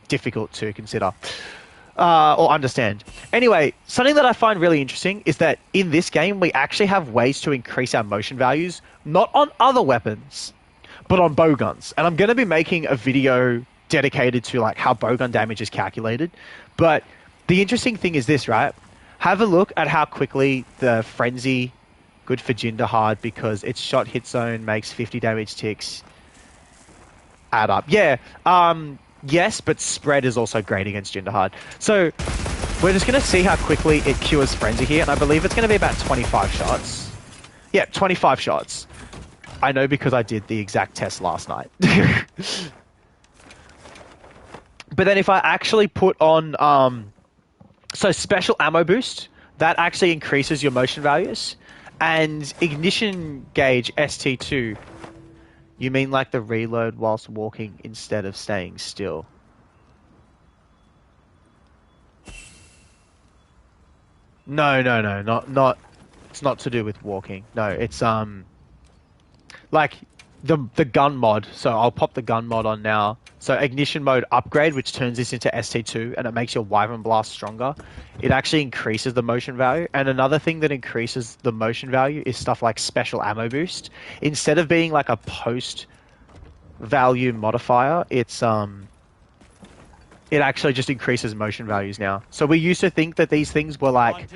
difficult to consider or understand. Anyway, something that I find really interesting is that in this game, we actually have ways to increase our motion values, not on other weapons, but on bowguns. And I'm going to be making a video dedicated to like how bowgun damage is calculated. But the interesting thing is this, right? Have a look at how quickly the Frenzy, good for Jinder hard because its shot hit zone makes 50 damage ticks add up. Yeah, Yes, but spread is also great against Jinderhard. So we're just going to see how quickly it cures Frenzy here, and I believe it's going to be about 25 shots. Yeah, 25 shots. I know because I did the exact test last night. But then if I actually put on, so special ammo boost, that actually increases your motion values. And ignition gauge ST2, you mean like the reload whilst walking instead of staying still? No, not. It's not to do with walking. No, it's like the gun mod. So I'll pop the gun mod on now. So ignition mode upgrade, which turns this into ST2, and it makes your Wyvern Blast stronger. It actually increases the motion value. And another thing that increases the motion value is stuff like special ammo boost. Instead of being like a post value modifier, it's it actually just increases motion values now. So we used to think that these things were like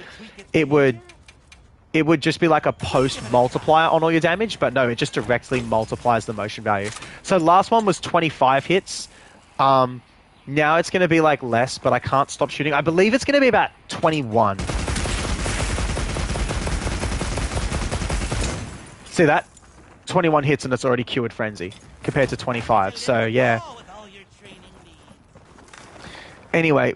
it would just be like a post multiplier on all your damage, but no, it just directly multiplies the motion value. So last one was 25 hits. Now it's going to be like less, but I can't stop shooting. I believe it's going to be about 21. See that? 21 hits and it's already cured Frenzy compared to 25. So yeah. Anyway,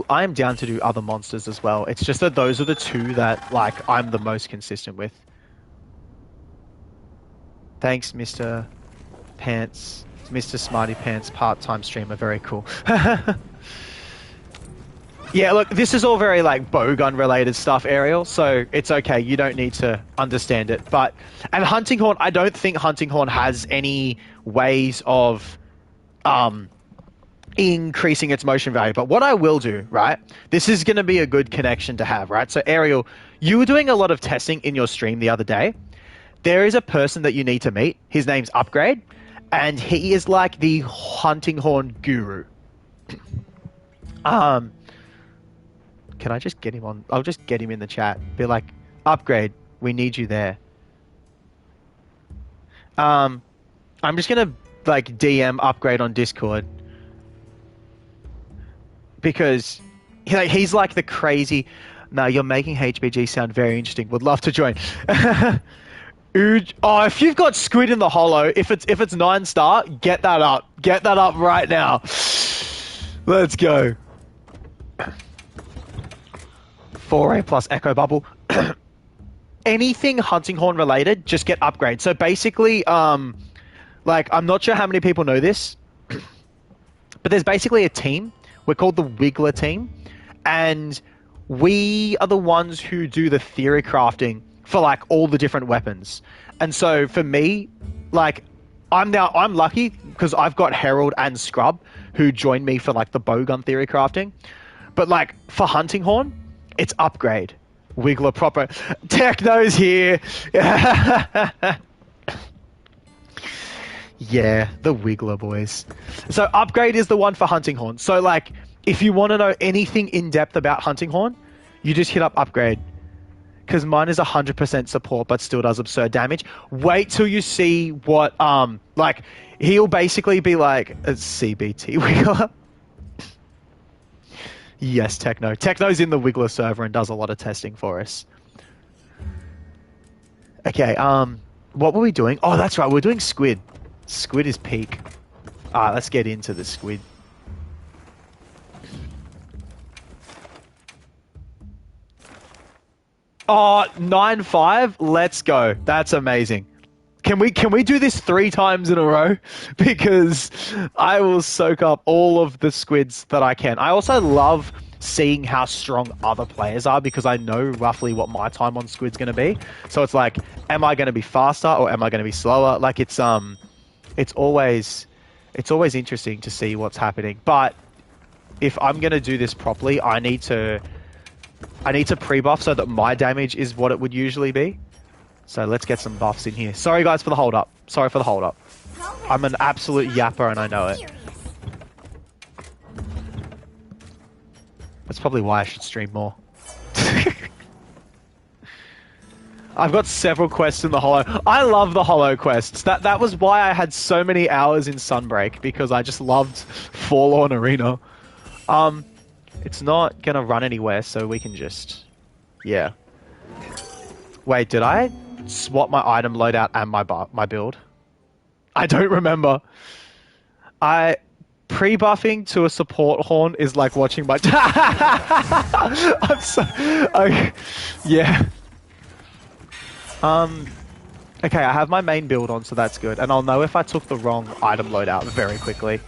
I am down to do other monsters as well. It's just that those are the two that, like, I'm the most consistent with. Thanks, Mr. Pants. Mr. Smarty Pants, part-time streamer. Very cool. Yeah, look, this is all very, like, bowgun-related stuff, Ariel, so it's okay. You don't need to understand it. And Hunting Horn, I don't think Hunting Horn has any ways of, increasing its motion value. But what I will do, right, this is going to be a good connection to have, right? So Ariel, you were doing a lot of testing in your stream the other day. There is a person that you need to meet. His name's Upgrade, and he is like the Hunting Horn guru. Can I just get him on? I'll just get him in the chat. Be like, Upgrade, we need you there. I'm just going to like DM Upgrade on Discord. Because he's like the crazy. No, you're making HBG sound very interesting. Would love to join. Oh, if you've got Squid in the Hollow, if it's 9-star, get that up. Get that up right now. Let's go. 4A plus Echo Bubble. Anything Hunting Horn related, just get Upgrade. So basically, like I'm not sure how many people know this, but there's basically a team. We're called the Wiggler team, and we are the ones who do the theory crafting for like all the different weapons. And so for me, like I'm lucky because I've got Herald and Scrub who joined me for like the bowgun theory crafting. But like for Hunting Horn, it's Upgrade. Wiggler proper. Techno's here. Yeah, the Wiggler boys. So Upgrade is the one for Hunting Horn. So like, if you want to know anything in depth about Hunting Horn, you just hit up Upgrade. Because mine is 100% support, but still does absurd damage. Wait till you see what, like, he'll basically be like a CBT Wiggler. Yes, Techno. Techno's in the Wiggler server and does a lot of testing for us. Okay, what were we doing? Oh, that's right, we're doing Squid. Squid is peak. Alright, let's get into the Squid. Oh, 9-5? Let's go. That's amazing. Can we do this 3 times in a row? Because I will soak up all of the squids that I can. I also love seeing how strong other players are because I know roughly what my time on squid's going to be. So it's like, am I going to be faster or am I going to be slower? Like it's always interesting to see what's happening. But if I'm going to do this properly, I need to pre-buff so that my damage is what it would usually be. So let's get some buffs in here. Sorry guys for the hold up. Sorry for the hold up. I'm an absolute yapper and I know it. That's probably why I should stream more. I've got several quests in the Hollow. I love the Hollow quests. That was why I had so many hours in Sunbreak, because I just loved Forlorn Arena. It's not gonna run anywhere, so we can just... Yeah. Wait, did I swap my item loadout and my build? I don't remember. Pre-buffing to a support horn is like watching my... I'm so... Okay. Yeah. Okay, I have my main build on, so that's good. And I'll know if I took the wrong item loadout very quickly.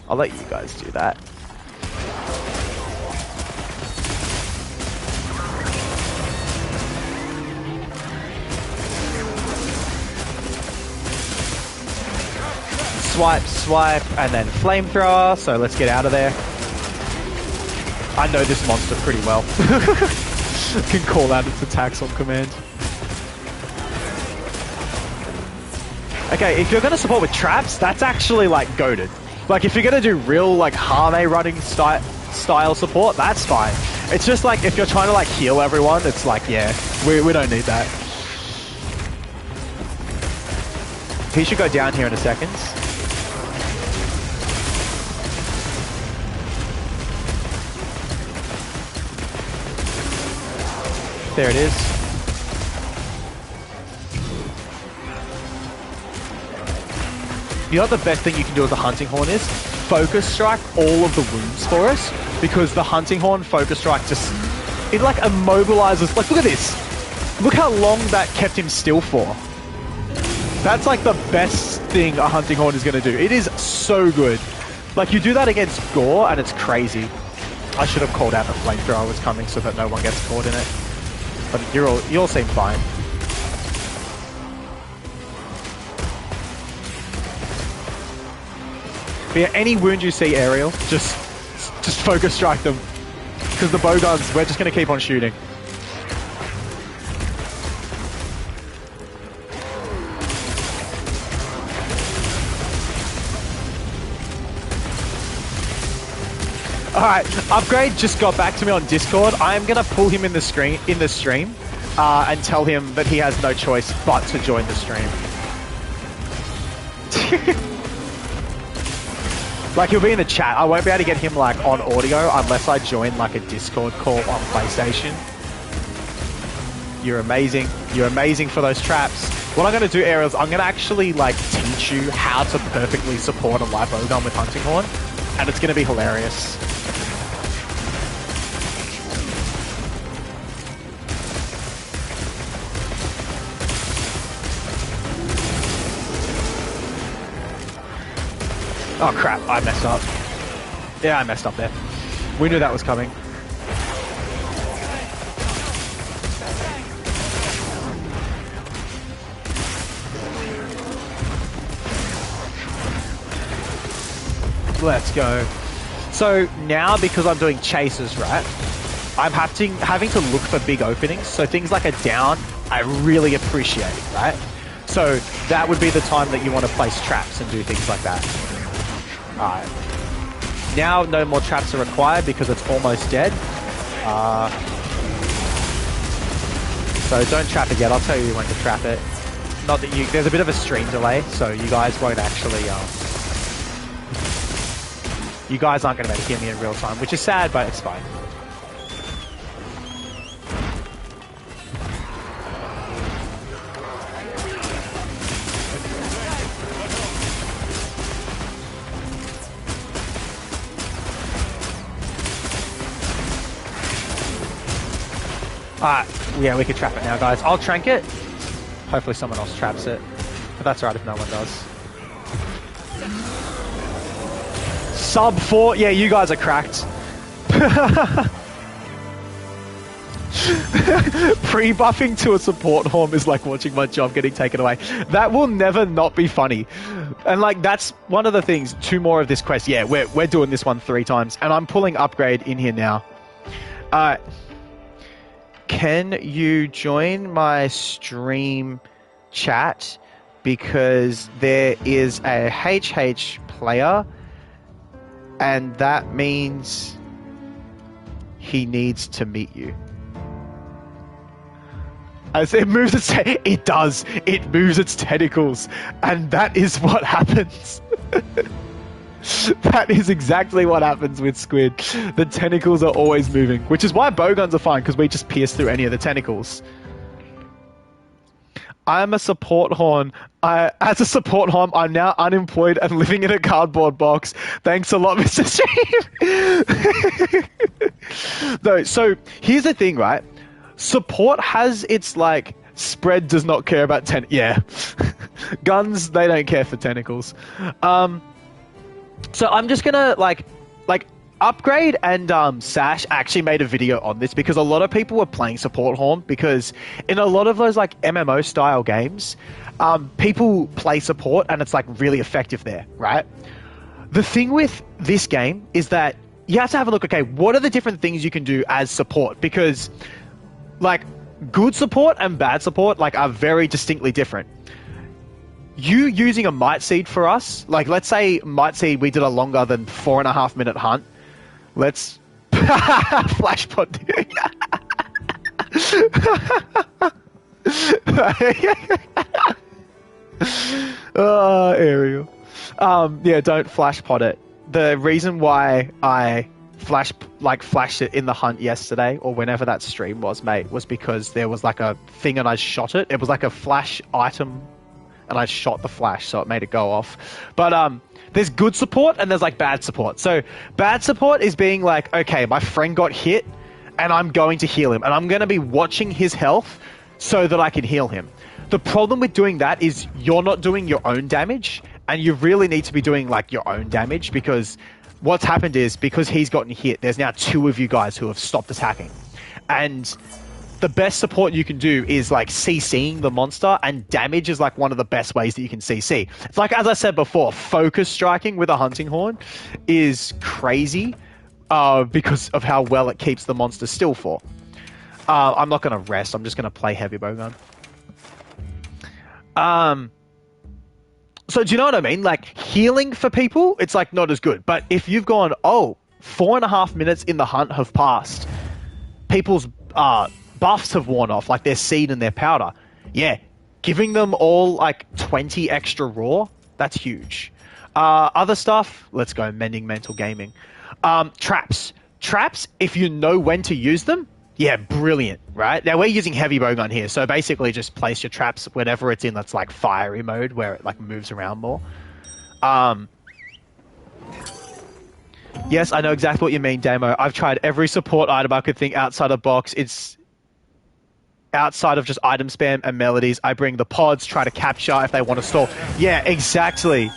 I'll let you guys do that. Swipe, swipe, and then flamethrower, so let's get out of there. I know this monster pretty well. Can call out its attacks on command. Okay, if you're gonna support with traps, that's actually like goated. Like if you're gonna do real like Hame running style support, that's fine. It's just like if you're trying to like heal everyone, it's like, yeah, we don't need that. He should go down here in a second. There it is. You know what the best thing you can do as a hunting horn is? Focus strike all of the wounds for us, because the hunting horn focus strike just... It like immobilizes... Like, look at this. Look how long that kept him still for. That's like the best thing a hunting horn is going to do. It is so good. Like, you do that against Gore and it's crazy. I should have called out the flamethrower was coming so that no one gets caught in it. But you all seem fine. But yeah, any wound you see, Ariel, just focus strike them. Because the bow guns, we're just going to keep on shooting. Alright, Upgrade just got back to me on Discord. I am going to pull him in the stream and tell him that he has no choice but to join the stream. Like, he'll be in the chat. I won't be able to get him, like, on audio unless I join, like, a Discord call on PlayStation. You're amazing. You're amazing for those traps. What I'm going to do, Ariel, is I'm going to actually, like, teach you how to perfectly support a light bowgun with Hunting Horn. And it's going to be hilarious. Oh crap, I messed up. Yeah, I messed up there. We knew that was coming. Let's go. So now, because I'm doing chases, right, I'm having to look for big openings. So things like a down, I really appreciate, right? So that would be the time that you want to place traps and do things like that. Alright. Now no more traps are required because it's almost dead. So don't trap it yet. I'll tell you when to trap it. Not that you... There's a bit of a stream delay, so you guys won't actually... You guys aren't going to be able to hear me in real time, which is sad, but it's fine. Alright, yeah, we can trap it now, guys. I'll trank it. Hopefully someone else traps it. But that's alright if no one does. Sub 4? Yeah, you guys are cracked. Pre-buffing to a support horn is like watching my job getting taken away. That will never not be funny. And like, that's one of the things. 2 more of this quest. Yeah, we're doing this one 3 times. And I'm pulling Upgrade in here now. Can you join my stream chat? Because there is a HH player, and that means he needs to meet you. As it moves its it does. It moves its tentacles, and that is what happens. That is exactly what happens with squid. The tentacles are always moving, which is why bowguns are fine, because we just pierce through any of the tentacles. I'm a support horn. As a support horn, I'm now unemployed and living in a cardboard box. Thanks a lot, Mr. Stream. No, so here's the thing, right? Support has its like spread does not care about yeah. Guns, they don't care for tentacles. So I'm just gonna like Upgrade and Sash actually made a video on this because a lot of people were playing support horn because in a lot of those like MMO style games, people play support and it's like really effective there, right? The thing with this game is that you have to have a look, okay, what are the different things you can do as support? Because like good support and bad support like are very distinctly different. You using a Might Seed for us, like let's say Might Seed we did a longer than 4.5 minute hunt. Let's flashpot. Oh, Ariel. Yeah, don't flashpot it. The reason why I flashed it in the hunt yesterday or whenever that stream was, mate, was because there was like a thing and I shot it. It was like a flash item and I shot the flash, so it made it go off. But there's good support and there's like bad support. So bad support is being like, okay, my friend got hit and I'm going to heal him and I'm going to be watching his health so that I can heal him. The problem with doing that is you're not doing your own damage and you really need to be doing like your own damage because what's happened is because he's gotten hit, there's now 2 of you guys who have stopped attacking. And the best support you can do is like CCing the monster, and damage is like one of the best ways that you can CC. It's like, as I said before, focus striking with a hunting horn is crazy because of how well it keeps the monster still for. I'm not going to rest. I'm just going to play heavy bowgun. So do you know what I mean? Like healing for people, it's like not as good. But if you've gone, 4.5 minutes in the hunt have passed, people's buffs have worn off, like their seed and their powder. Yeah, giving them all like 20 extra raw, that's huge. Other stuff, let's go mending mental gaming. Traps. Traps, if you know when to use them, yeah, brilliant, right? Now we're using heavy bowgun here, so basically just place your traps whenever it's in that's like fiery mode where it like moves around more. Yes, I know exactly what you mean, Damo. I've tried every support item I could think outside of box. It's outside of just item spam and melodies. I bring the pods, try to capture if they want to stall. Yeah, exactly.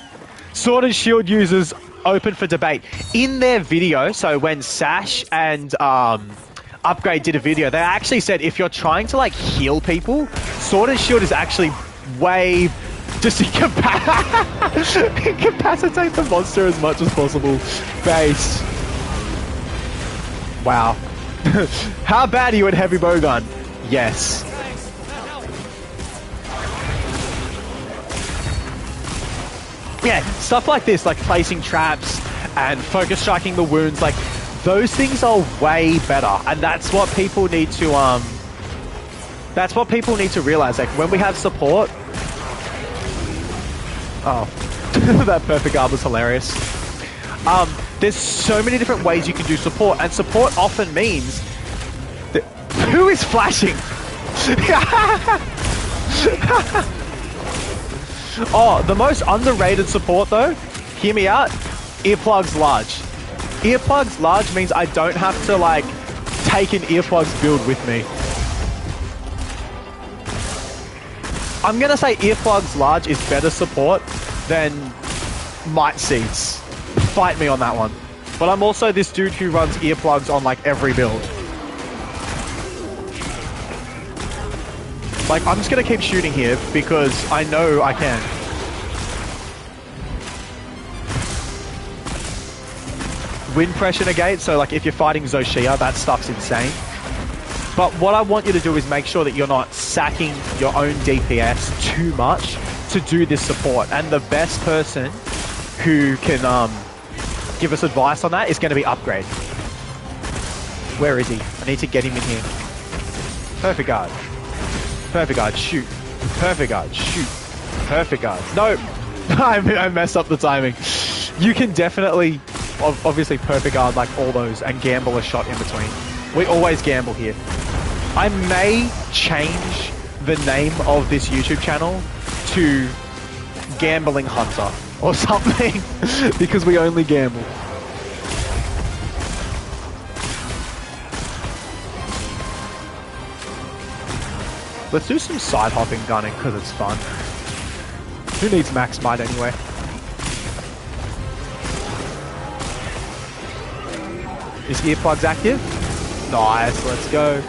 Sword and Shield users open for debate. In their video, so when Sash and Upgrade did a video, they actually said if you're trying to like heal people, Sword and Shield is actually way just incapacitate the monster as much as possible. Base. Wow. How bad are you at heavy bowgun? Yes. Yeah, stuff like this, like placing traps and focus striking the wounds, like those things are way better, and that's what people need to realize. Like when we have support. Oh, that perfect arm was hilarious. There's so many different ways you can do support, and support often means that who is flashing? Oh, the most underrated support though, hear me out, earplugs large. Earplugs large means I don't have to like take an earplugs build with me. I'm gonna say earplugs large is better support than Might Seeds. Fight me on that one. But I'm also this dude who runs earplugs on like every build. Like, I'm just gonna keep shooting here because I know I can. Wind pressure negate, so like if you're fighting Zoshia, that stuff's insane. But what I want you to do is make sure that you're not sacking your own DPS too much to do this support. And the best person who can give us advice on that is going to be Upgrade. Where is he? I need to get him in here. Perfect guard. Perfect guard, shoot. Perfect guard, shoot. Perfect guard. No! I messed up the timing. You can definitely, obviously perfect guard like all those and gamble a shot in between. We always gamble here. I may change the name of this YouTube channel to Gambling Hunter or something because we only gamble. Let's do some side hopping gunning because it's fun. Who needs max might anyway? Is earplugs active? Nice, let's go.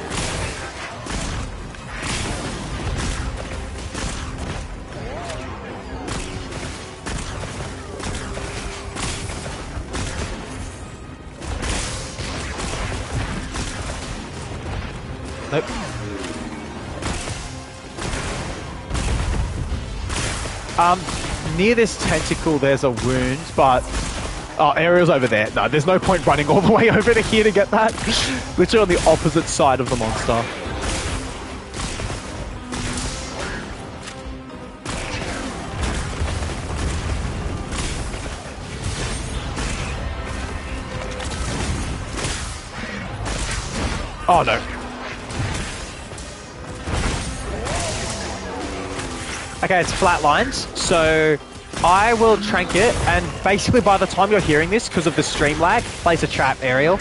Nope. Near this tentacle there's a wound, but... Oh, Ariel's over there. No, there's no point running all the way over to here to get that. Literally on the opposite side of the monster. Oh no. Okay, it's flatlined, so I will trank it, and basically by the time you're hearing this, because of the stream lag, place a trap, Ariel.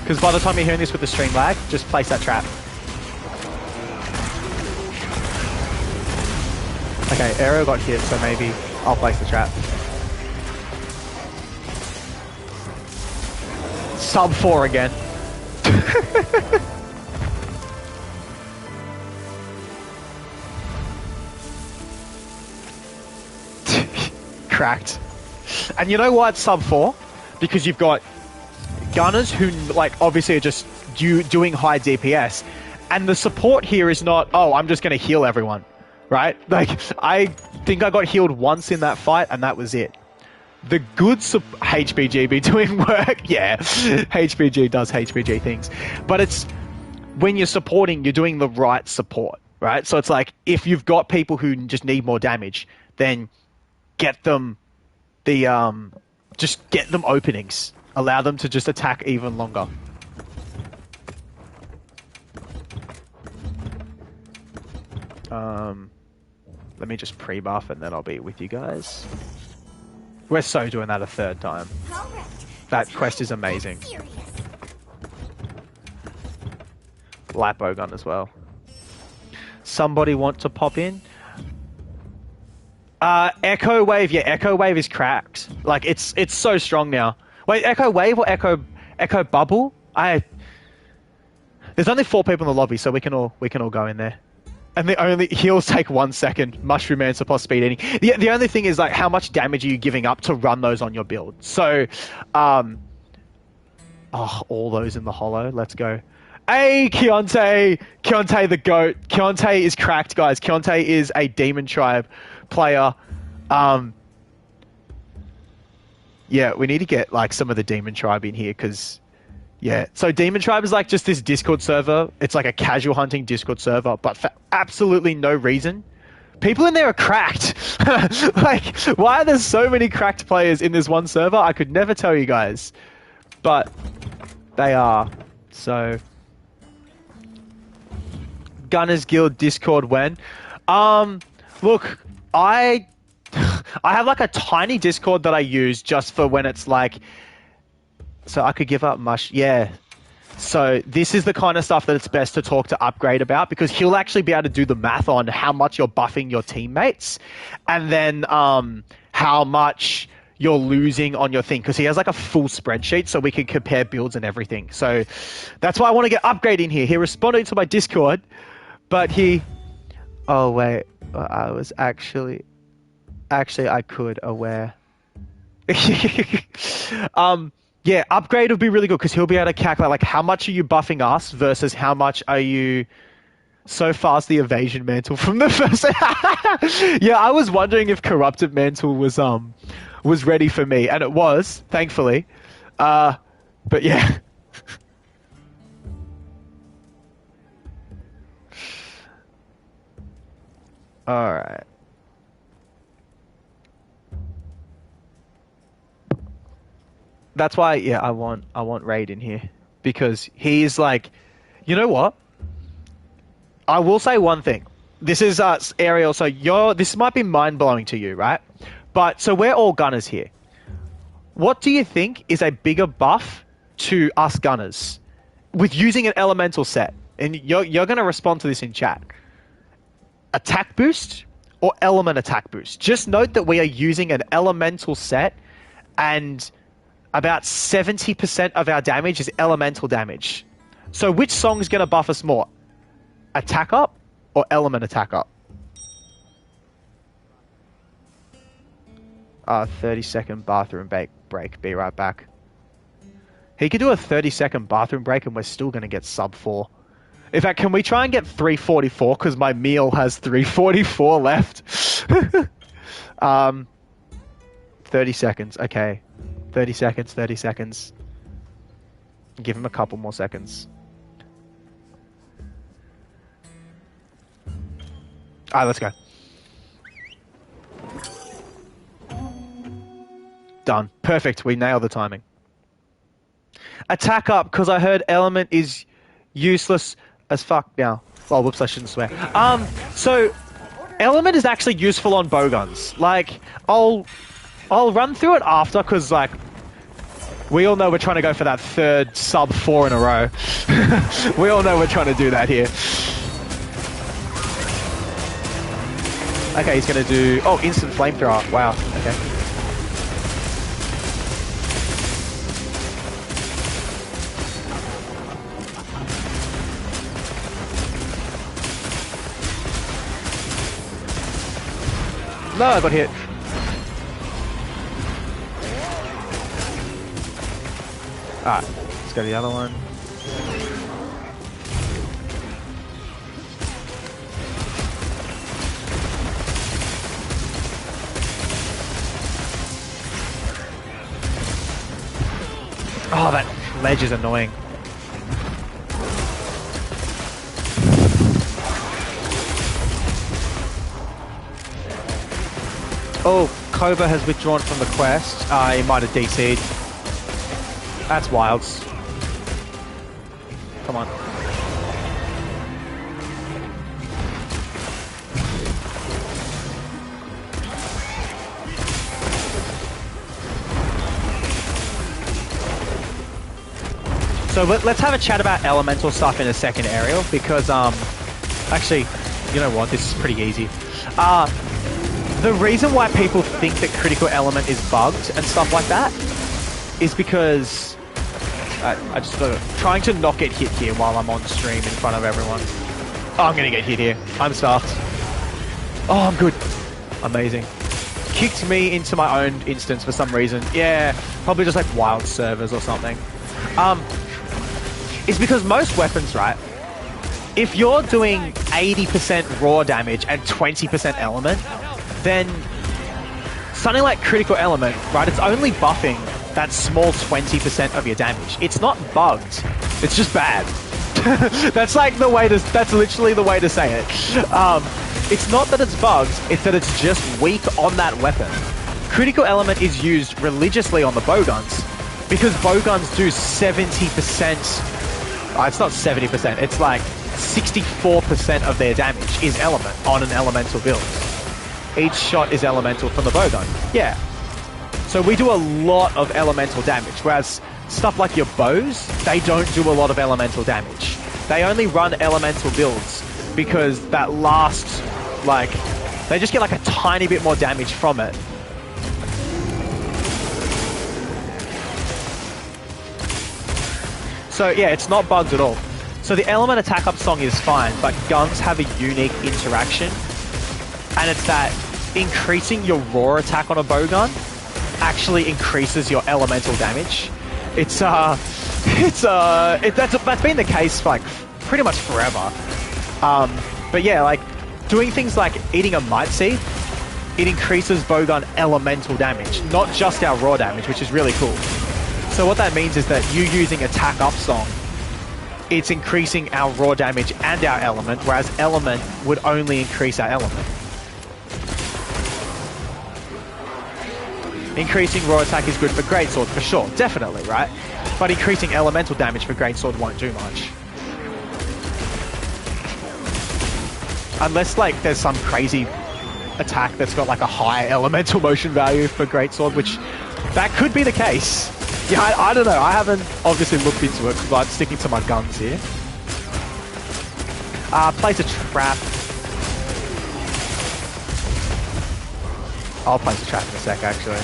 Because by the time you're hearing this with the stream lag, just place that trap. Okay, Ariel got hit, so maybe I'll place the trap. Sub 4 again. Cracked. And you know why it's sub 4? Because you've got gunners who, like, obviously are just doing high DPS. And the support here is not, oh, I'm just going to heal everyone. Right? Like, I think I got healed once in that fight, and that was it. The good HBG be doing work. Yeah, HBG does HBG things. But it's, when you're supporting, you're doing the right support. Right? So it's like, if you've got people who just need more damage, then get them just get them openings. Allow them to just attack even longer. Let me just pre-buff and then I'll be with you guys. We're so doing that a third time. That quest is amazing. Lapo gun as well. Somebody want to pop in? Echo Wave, yeah, Echo Wave is cracked. Like, it's so strong now. Wait, Echo Wave or Echo Bubble? There's only 4 people in the lobby, so we can all go in there. And the only heals take 1 second. Mushroom Man, support speed eating. The only thing is, like, how much damage are you giving up to run those on your build? So, oh, all those in the hollow. Let's go. Hey, Keontae! Keontae the GOAT. Keontae is cracked, guys. Keontae is a Demon Tribe player. Yeah, we need to get, like, some of the Demon Tribe in here, because... Yeah, so Demon Tribe is like just this Discord server. It's like a casual hunting Discord server, but for absolutely no reason. People in there are cracked. Like, why are there so many cracked players in this one server? I could never tell you guys. But they are. So, Gunners Guild Discord when? Look, I have like a tiny Discord that I use just for when it's like... So I could give up mush. Yeah. So this is the kind of stuff that it's best to talk to Upgrade about, because he'll actually be able to do the math on how much you're buffing your teammates and then how much you're losing on your thing, because he has like a full spreadsheet so we can compare builds and everything. So that's why I want to get Upgrade in here. He responded to my Discord, but he... Oh, wait. I was actually I could aware. Yeah, Upgrade would be really good because he'll be able to calculate like how much are you buffing us versus how much are you so fast the evasion mantle from the first. Yeah, I was wondering if corrupted mantle was ready for me, and it was, thankfully. But yeah. All right. That's why, yeah, I want Raid in here because he's like, you know what? I will say one thing. This is Ariel. So this might be mind blowing to you, right? But so we're all gunners here. What do you think is a bigger buff to us gunners with using an elemental set? And you're going to respond to this in chat. Attack boost or element attack boost? Just note that we are using an elemental set, and about 70% of our damage is elemental damage. So which song is going to buff us more? Attack up or element attack up? 30-second bathroom break. Be right back. He could do a 30-second bathroom break and we're still going to get sub 4. In fact, can we try and get 344? Because my meal has 344 left. 30 seconds. Okay. 30 seconds, 30 seconds. Give him a couple more seconds. Alright, let's go. Done. Perfect. We nailed the timing. Attack up, because I heard element is useless as fuck now. Oh, whoops, I shouldn't swear. So element is actually useful on bowguns. Like, I'll run through it after, because, like, we all know we're trying to go for that third sub 4 in a row. We all know we're trying to do that here. Okay, he's going to do... Oh, instant flamethrower. Wow, okay. No, I got hit. Alright, let's go to the other one. Oh, that ledge is annoying. Oh, Cobra has withdrawn from the quest. He might have DC'd. That's wilds. Come on. So let's have a chat about elemental stuff in a second, Ariel, because actually, you know what? This is pretty easy. The reason why people think that critical element is bugged and stuff like that is because I just trying to not get hit here while I'm on stream in front of everyone. Oh, I'm gonna get hit here. I'm stuffed. Oh, I'm good. Amazing. Kicked me into my own instance for some reason. Yeah, probably just like wild servers or something. It's because most weapons, right? If you're doing 80% raw damage and 20% element, then something like critical element, right? It's only buffing that small 20% of your damage. It's not bugged. It's just bad. That's literally the way to say it. It's not that it's bugged, it's that it's just weak on that weapon. Critical element is used religiously on the bowguns because bowguns do 70%. It's not 70%, it's like 64% of their damage is element on an elemental build. Each shot is elemental from the bowgun. Yeah. So we do a lot of elemental damage, whereas stuff like your bows, they don't do a lot of elemental damage. They only run elemental builds because that last, like, they just get like a tiny bit more damage from it. So yeah, it's not bugged at all. So the element attack up song is fine, but guns have a unique interaction, and it's that increasing your raw attack on a bowgun actually increases your elemental damage. That's been the case for like pretty much forever. But yeah, like doing things like eating a might seed, it increases bowgun elemental damage, not just our raw damage, which is really cool. So what that means is that you using attack up song, it's increasing our raw damage and our element, whereas element would only increase our element. Increasing raw attack is good for greatsword for sure, definitely, right? But increasing elemental damage for greatsword won't do much. Unless like there's some crazy attack that's got like a high elemental motion value for greatsword, which that could be the case. Yeah, I don't know. I haven't obviously looked into it because I'm sticking to my guns here. Place a trap. I'll place a trap in a sec, actually.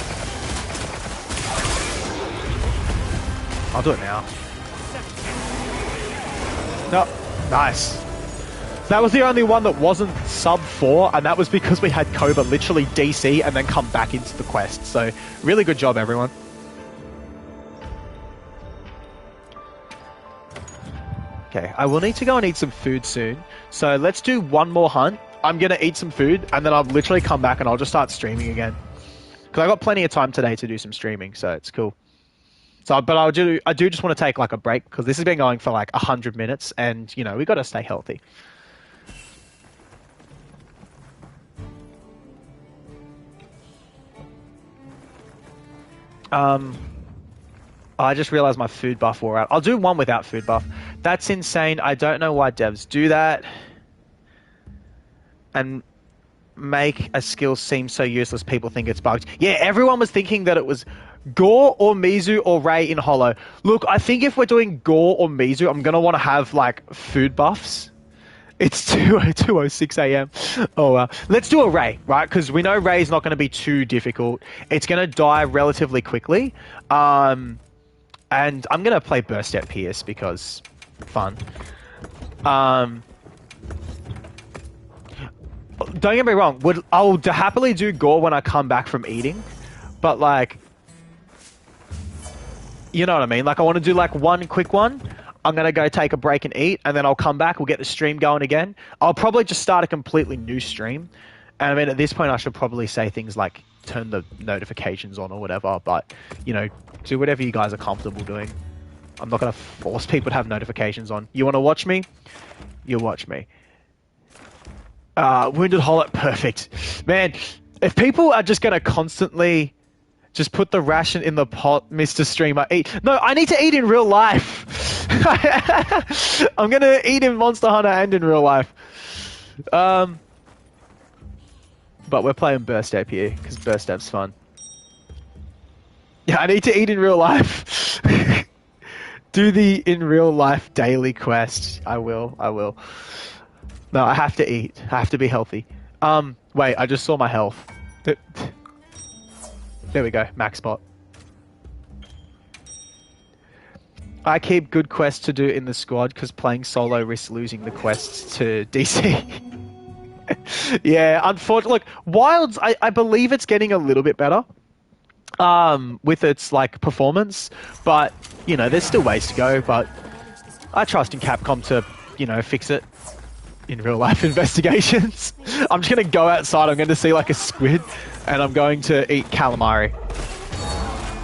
I'll do it now. No, nice. That was the only one that wasn't sub 4, and that was because we had Cobra literally DC and then come back into the quest. So, really good job, everyone. Okay, I will need to go and eat some food soon. So, let's do one more hunt. I'm going to eat some food, and then I'll literally come back and I'll just start streaming again. Because I got plenty of time today to do some streaming, so it's cool. So, but I do just want to take like a break, because this has been going for like 100 minutes, and, you know, we got to stay healthy. I just realized my food buff wore out. I'll do one without food buff. That's insane. I don't know why devs do that. And make a skill seem so useless people think it's bugged. Yeah, everyone was thinking that it was Gore or Mizu or Ray in Hollow. Look, I think if we're doing Gore or Mizu, I'm going to want to have, like, food buffs. It's 2:06 a.m. Oh, wow. Let's do a Ray, right? Because we know Ray's not going to be too difficult. It's going to die relatively quickly. And I'm going to play Burst Step Pierce because fun. Don't get me wrong. I'll happily do Gore when I come back from eating. But, like, you know what I mean? Like, I want to do, like, one quick one. I'm going to go take a break and eat, and then I'll come back. We'll get the stream going again. I'll probably just start a completely new stream. And I mean, at this point, I should probably say things like turn the notifications on or whatever. But, you know, do whatever you guys are comfortable doing. I'm not going to force people to have notifications on. You want to watch me? You'll watch me. Wounded Hollow, perfect. Man, if people are just going to constantly just put the ration in the pot, Mr. Streamer, eat. No, I need to eat in real life. I'm going to eat in Monster Hunter and in real life. But we're playing Burst Step here, because Burst Step's fun. Yeah, I need to eat in real life. Do the in real life daily quest. I will. No, I have to eat. I have to be healthy. Wait, I just saw my health. There we go, max spot. I keep good quests to do in the squad because playing solo risks losing the quests to DC. Yeah, unfortunately, look, Wilds, I believe it's getting a little bit better with its like performance, but you know, there's still ways to go. But I trust in Capcom to, you know, fix it in real life investigations. I'm just gonna go outside. I'm going to see like a squid, and I'm going to eat calamari.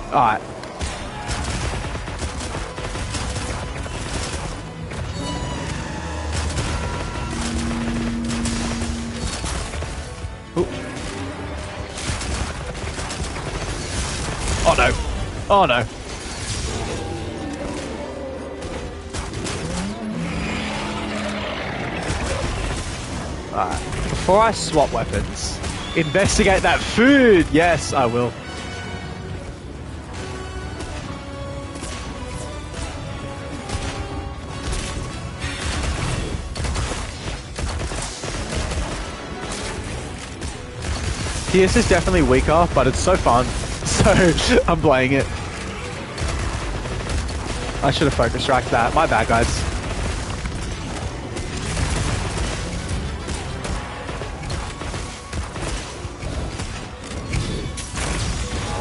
All right. Ooh. Oh no! Oh no! Alright, before I swap weapons, investigate that food! Yes, I will. Pierce is definitely weaker, but it's so fun, so I'm playing it. I should have focus striked that. My bad, guys.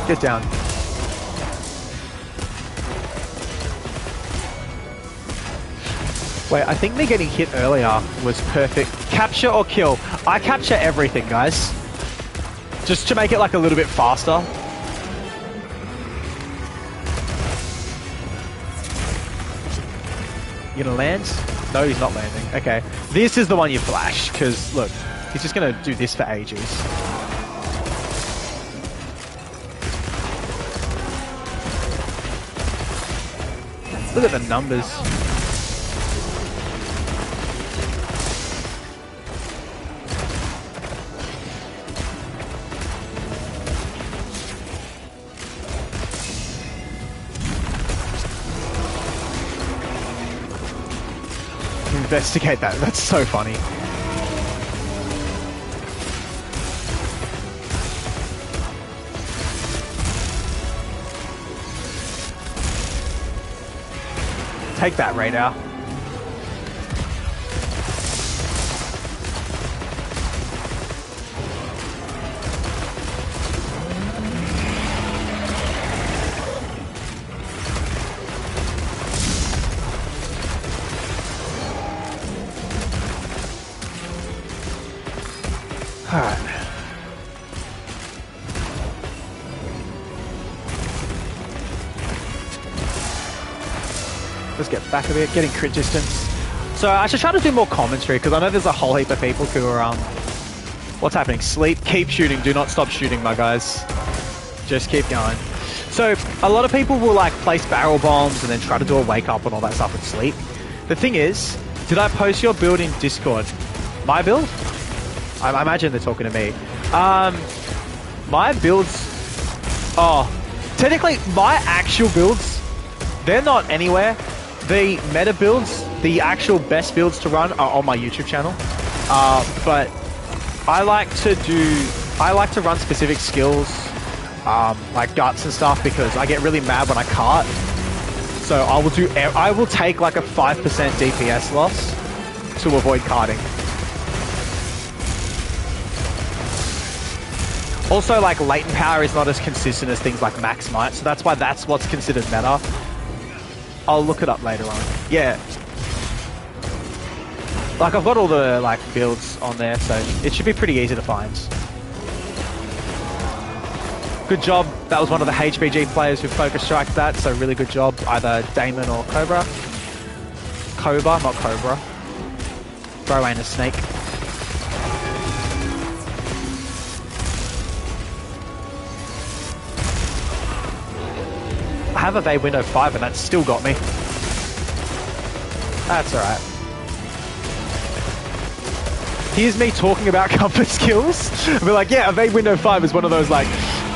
Get down. Wait, I think me getting hit earlier was perfect. Capture or kill? I capture everything, guys. Just to make it like a little bit faster. You gonna land? No, he's not landing. Okay. This is the one you flash, because look, he's just gonna do this for ages. Look at the numbers. Investigate that. That's so funny. Take that, radar. Alright. Let's get back a bit, getting crit distance. So I should try to do more commentary because I know there's a whole heap of people who are what's happening? Sleep, keep shooting, do not stop shooting, my guys. Just keep going. So a lot of people will like place barrel bombs and then try to do a wake up and all that stuff with sleep. The thing is, did I post your build in Discord? My build? I imagine they're talking to me. My builds... Oh, technically, my actual builds, they're not anywhere. The meta builds, the actual best builds to run are on my YouTube channel. But I like to run specific skills, like guts and stuff, because I get really mad when I cart. So I will take like a 5% DPS loss to avoid carting. Also, like, latent power is not as consistent as things like max might, so that's what's considered meta. I'll look it up later on. Yeah. Like, I've got all the, like, builds on there, so it should be pretty easy to find. Good job. That was one of the HBG players who focus striked that, so really good job. Either Damon or Cobra. Cobra, not Cobra. Bro ain't a snake. I have a Bay Window 5 and that's still got me. That's alright. Here's me talking about comfort skills. I'll be like, yeah, a Bay Window 5 is one of those like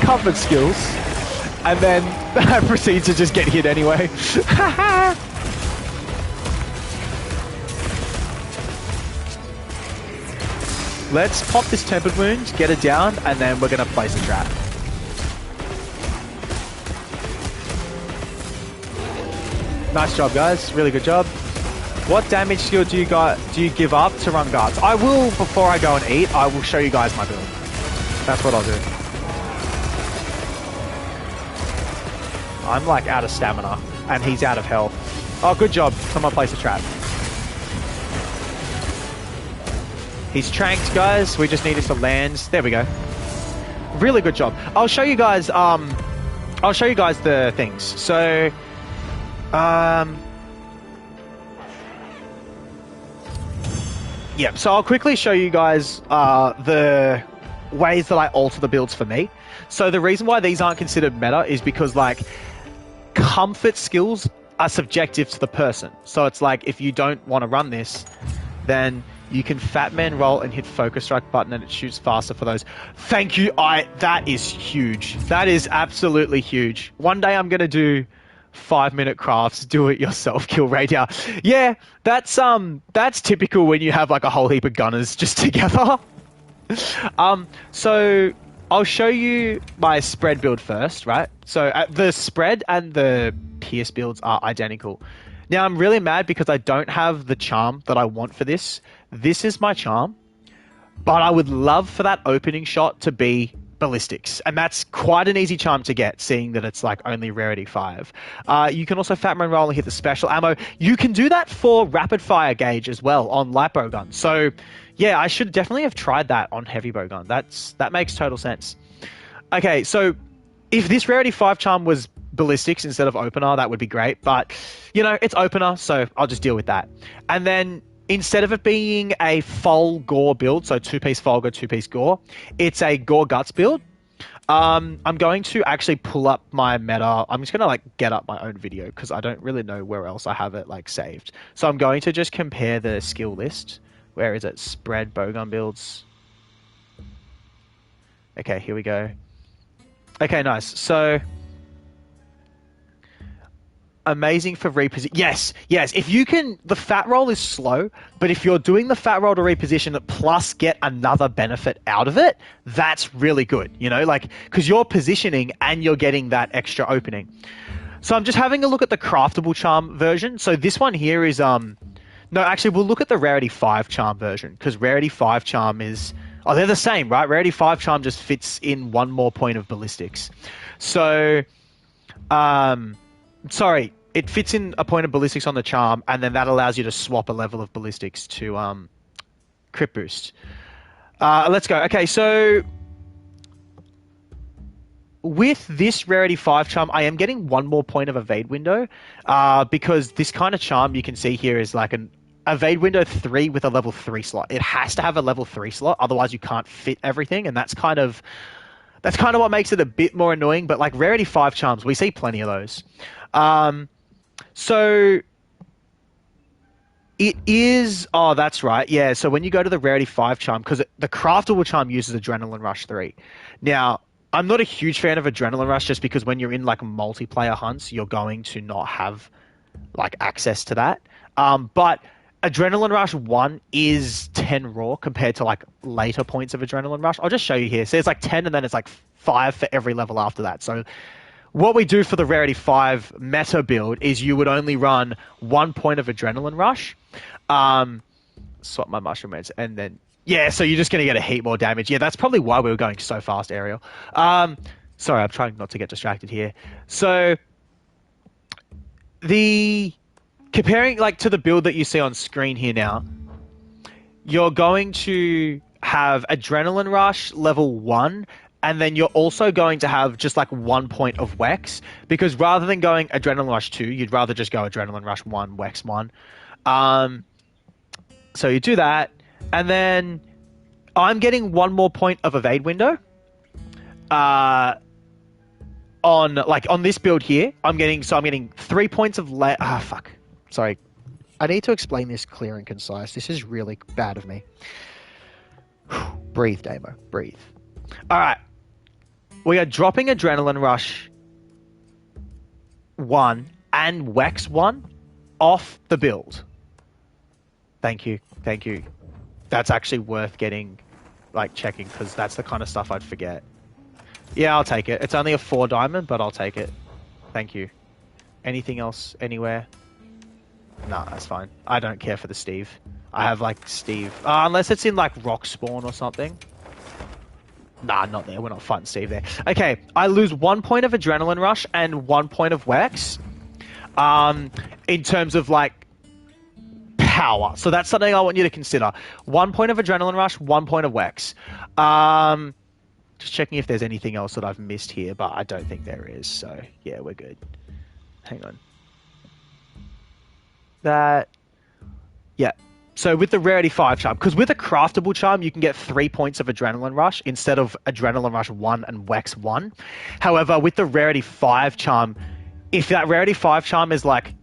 comfort skills. And then I proceed to just get hit anyway. Let's pop this Tempered Wound, get it down, and then we're going to place a trap. Nice job, guys. Really good job. What damage skill do you give up to run guards? I will, before I go and eat, I will show you guys my build. That's what I'll do. I'm like out of stamina, and he's out of health. Oh, good job. Someone place a trap. He's tranked, guys. We just need him to land. There we go. Really good job. I'll show you guys. I'll show you guys the things. So. Yeah, so I'll quickly show you guys the ways that I alter the builds for me. So the reason why these aren't considered meta is because, like, comfort skills are subjective to the person. So it's like, if you don't want to run this, then you can fat man roll and hit focus strike button and it shoots faster for those. Thank you. That is huge. That is absolutely huge. One day I'm going to do 5-minute crafts, do it yourself, kill radar. Yeah, that's typical when you have like a whole heap of gunners just together. So I'll show you my spread build first, right? So the spread and the pierce builds are identical. Now I'm really mad because I don't have the charm that I want for this. This is my charm, but I would love for that opening shot to be ballistics, and that's quite an easy charm to get, seeing that it's like only rarity 5. You can also fat man roll and hit the special ammo. You can do that for rapid fire gauge as well on light bow gun. So yeah, I should definitely have tried that on heavy bow gun. That makes total sense. Okay, so if this rarity 5 charm was ballistics instead of opener, that would be great, but you know, it's opener, so I'll just deal with that. And then instead of it being a full gore build, so 2-piece Fulgur, 2-piece gore, it's a gore guts build. I'm going to actually pull up my meta. I'm just gonna like get up my own video because I don't really know where else I have it like saved. So I'm going to just compare the skill list. Where is it? Spread bowgun builds. Okay, here we go. Okay, nice. So amazing for reposition. Yes, yes. If you can, the fat roll is slow, but if you're doing the fat roll to reposition it plus get another benefit out of it, that's really good. You know, like because you're positioning and you're getting that extra opening. So I'm just having a look at the craftable charm version. So this one here is no, actually we'll look at the rarity 5 charm version because rarity 5 charm is they're the same, right? Rarity 5 charm just fits in one more point of ballistics. So sorry, it fits in a point of ballistics on the charm, and then that allows you to swap a level of ballistics to crit boost. Let's go. Okay, so with this rarity 5 charm, I am getting one more point of evade window because this kind of charm you can see here is like an evade window 3 with a level 3 slot. It has to have a level 3 slot, otherwise you can't fit everything, and that's kind of what makes it a bit more annoying. But like rarity 5 charms, we see plenty of those. So it is, oh, that's right. Yeah. So when you go to the rarity 5 charm, because the craftable charm uses Adrenaline Rush 3. Now, I'm not a huge fan of Adrenaline Rush just because when you're in like multiplayer hunts, you're going to not have like access to that. But Adrenaline Rush 1 is 10 raw compared to like later points of Adrenaline Rush. I'll just show you here. So it's like 10 and then it's like 5 for every level after that. So what we do for the Rarity 5 meta build is you would only run 1 point of Adrenaline Rush. Swap my mushroom heads and then... Yeah, so you're just going to get a heap more damage. Yeah, that's probably why we were going so fast, Ariel. Sorry, I'm trying not to get distracted here. So comparing like to the build that you see on screen here now, you're going to have Adrenaline Rush level 1, and then you're also going to have just like 1 point of Wex, because rather than going Adrenaline Rush 2, you'd rather just go Adrenaline Rush 1, Wex 1. So you do that, and then I'm getting 1 more point of evade window. On this build here, I'm getting 3 points of fuck. Sorry. I need to explain this clear and concise. This is really bad of me. Breathe, Damo. Breathe. All right. We are dropping Adrenaline Rush 1 and Wex 1 off the build. Thank you. Thank you. That's actually worth getting, like, checking, because that's the kind of stuff I'd forget. Yeah, I'll take it. It's only a 4 diamond, but I'll take it. Thank you. Anything else anywhere? Nah, that's fine. I don't care for the Steve. I have, like, Steve. Unless it's in, like, Rock Spawn or something. Nah, not there. We're not fighting Steve there. Okay, I lose 1 point of Adrenaline Rush and 1 point of Wex. In terms of, like, power. So that's something I want you to consider. 1 point of Adrenaline Rush, 1 point of Wex. Just checking if there's anything else that I've missed here, but I don't think there is. So, yeah, we're good. Hang on. Yeah. So with the Rarity 5 charm, because with a craftable charm, you can get 3 points of Adrenaline Rush instead of Adrenaline Rush 1 and Wex 1. However, with the Rarity 5 charm, if that Rarity 5 charm is like,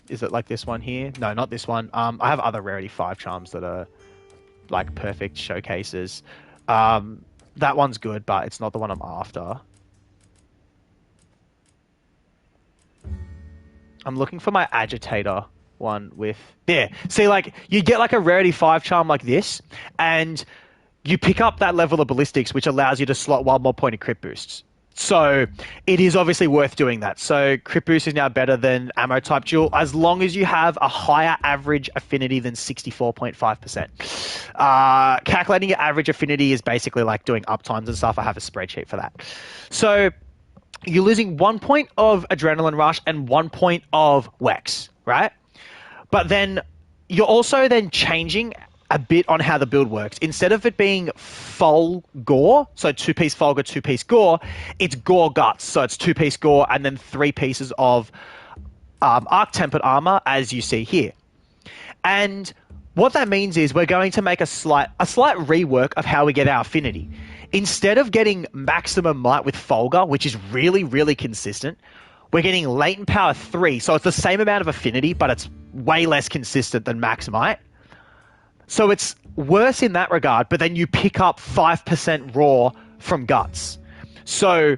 is it like this one here? No, not this one. I have other Rarity 5 charms that are like perfect showcases. That one's good, but it's not the one I'm after. I'm looking for my Agitator one with... There. See, like, you get like a Rarity 5 charm like this, and you pick up that level of ballistics, which allows you to slot 1 more point of crit boosts. So it is obviously worth doing that. So crit boost is now better than ammo type duel, as long as you have a higher average affinity than 64.5%. Calculating your average affinity is basically like doing uptimes and stuff. I have a spreadsheet for that. So you're losing 1 point of Adrenaline Rush and 1 point of Wex, right? But then you're also then changing a bit on how the build works. Instead of it being full gore, so 2-piece Fulgur, 2-piece Gore, it's Gore Guts. So it's 2-piece Gore and then 3 pieces of Arc Tempered Armor, as you see here. And what that means is we're going to make a slight rework of how we get our affinity. Instead of getting maximum might with Folga, which is really, really consistent, we're getting latent power 3. So it's the same amount of affinity, but it's way less consistent than max might. So it's worse in that regard, but then you pick up 5% raw from guts. So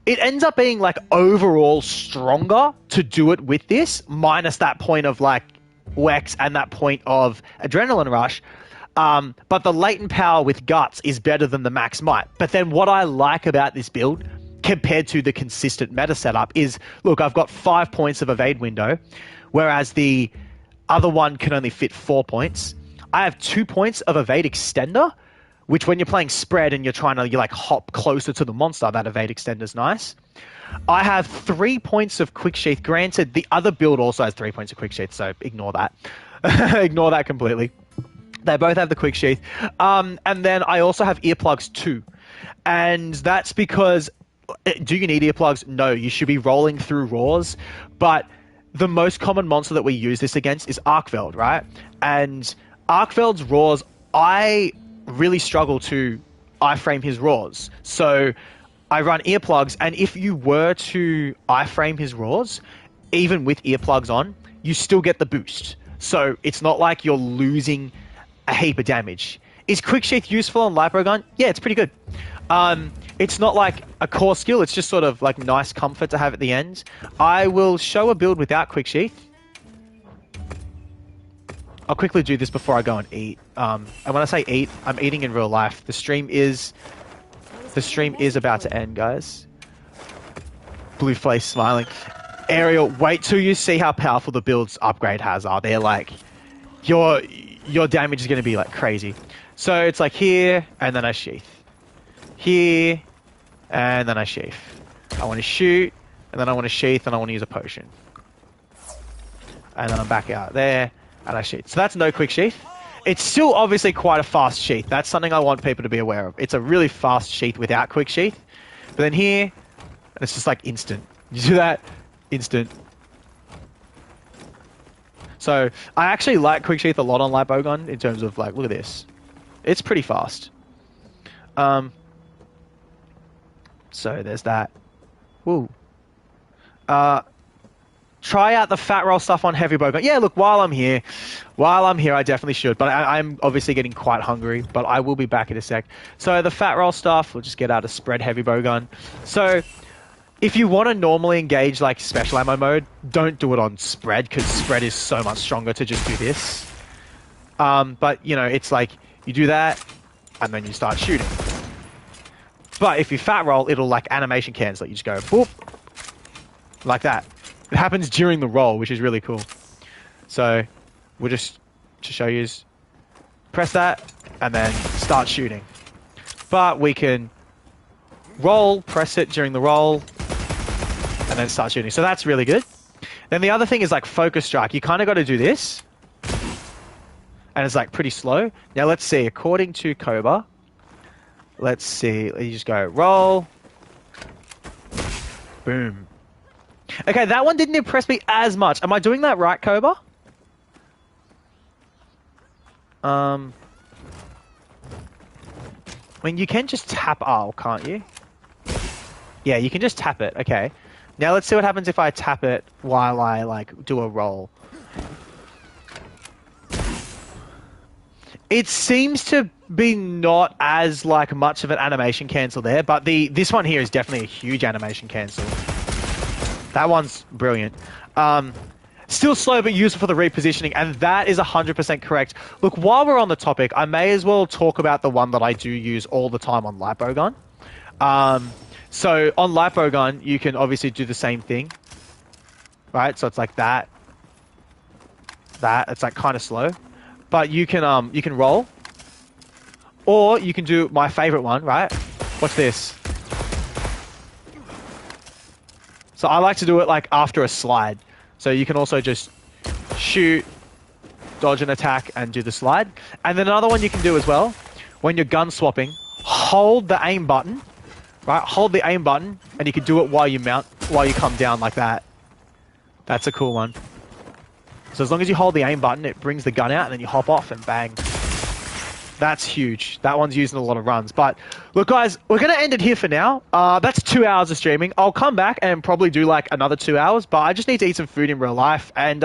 it ends up being like overall stronger to do it with this, minus that point of like Wex and that point of adrenaline rush. But the latent power with guts is better than the max might. But then what I like about this build compared to the consistent meta setup is, look, I've got 5 points of evade window, whereas the other one can only fit 4 points. I have 2 points of evade extender, which when you're playing spread and you're trying to like hop closer to the monster, that evade extender's nice. I have 3 points of quick sheath. Granted, the other build also has 3 points of quick sheath, so ignore that. Ignore that completely. They both have the quick sheath. And then I also have earplugs too. And that's because, do you need earplugs? No, you should be rolling through roars. But the most common monster that we use this against is Arkveld, right? And Arkveld's roars, I really struggle to iframe his roars. So I run earplugs, and if you were to iframe his roars, even with earplugs on, you still get the boost. So it's not like you're losing a heap of damage. Is Quick Sheath useful on Lipogun? Yeah, it's pretty good. It's not like a core skill, it's just sort of like nice comfort to have at the end. I will show a build without Quick Sheath. I'll quickly do this before I go and eat. And when I say eat, I'm eating in real life. The stream is about to end, guys. Blue face smiling. Ariel, wait till you see how powerful the builds upgrade has are. They're like, your damage is going to be like crazy. So it's like here, and then I sheath. Here, and then I sheath. I want to shoot, and then I want to sheath, and I want to use a potion. And then I'm back out there, and I sheath. So that's no quick sheath. It's still obviously quite a fast sheath. That's something I want people to be aware of. It's a really fast sheath without quick sheath. But then here, and it's just like instant. You do that, instant. So I actually like quick sheath a lot on Lipogun in terms of like, look at this. It's pretty fast. So there's that. Woo. Try out the fat roll stuff on heavy bowgun. Yeah, look, while I'm here, I definitely should. But I'm obviously getting quite hungry, but I will be back in a sec. So the fat roll stuff, we'll just get out a spread heavy bowgun. So if you want to normally engage like special ammo mode, don't do it on spread, because spread is so much stronger to just do this. But, you know, it's like you do that, and then you start shooting. But if you fat roll, it'll like animation cancel. You just go, boop, like that. It happens during the roll, which is really cool. So we'll just, to show you, press that, and then start shooting. But we can roll, press it during the roll, and then start shooting. So that's really good. Then the other thing is like focus strike. You kind of got to do this. And it's like pretty slow. Now let's see, according to Cobra, let's see, you just go roll, boom. Okay, that one didn't impress me as much. Am I doing that right, Cobra? I mean, you can just tap R, can't you? Yeah, you can just tap it. Okay. Now let's see what happens if I tap it while I like do a roll. It seems to be not as like much of an animation cancel there, but this one here is definitely a huge animation cancel. That one's brilliant. Still slow but useful for the repositioning, and that is 100% correct. Look, while we're on the topic, I may as well talk about the one that I do use all the time on Lipogun. So on Lipogun, you can obviously do the same thing, right? So it's like that. It's like kind of slow. But you can roll, or you can do my favorite one, right? Watch this. So I like to do it like after a slide. So you can also just shoot, dodge an attack, and do the slide. And then another one you can do as well, when you're gun swapping, hold the aim button, right? Hold the aim button, and you can do it while you come down like that. That's a cool one. So as long as you hold the aim button, it brings the gun out, and then you hop off and bang. That's huge. That one's using a lot of runs. But look, guys, we're going to end it here for now. That's 2 hours of streaming. I'll come back and probably do like another 2 hours, but I just need to eat some food in real life. And,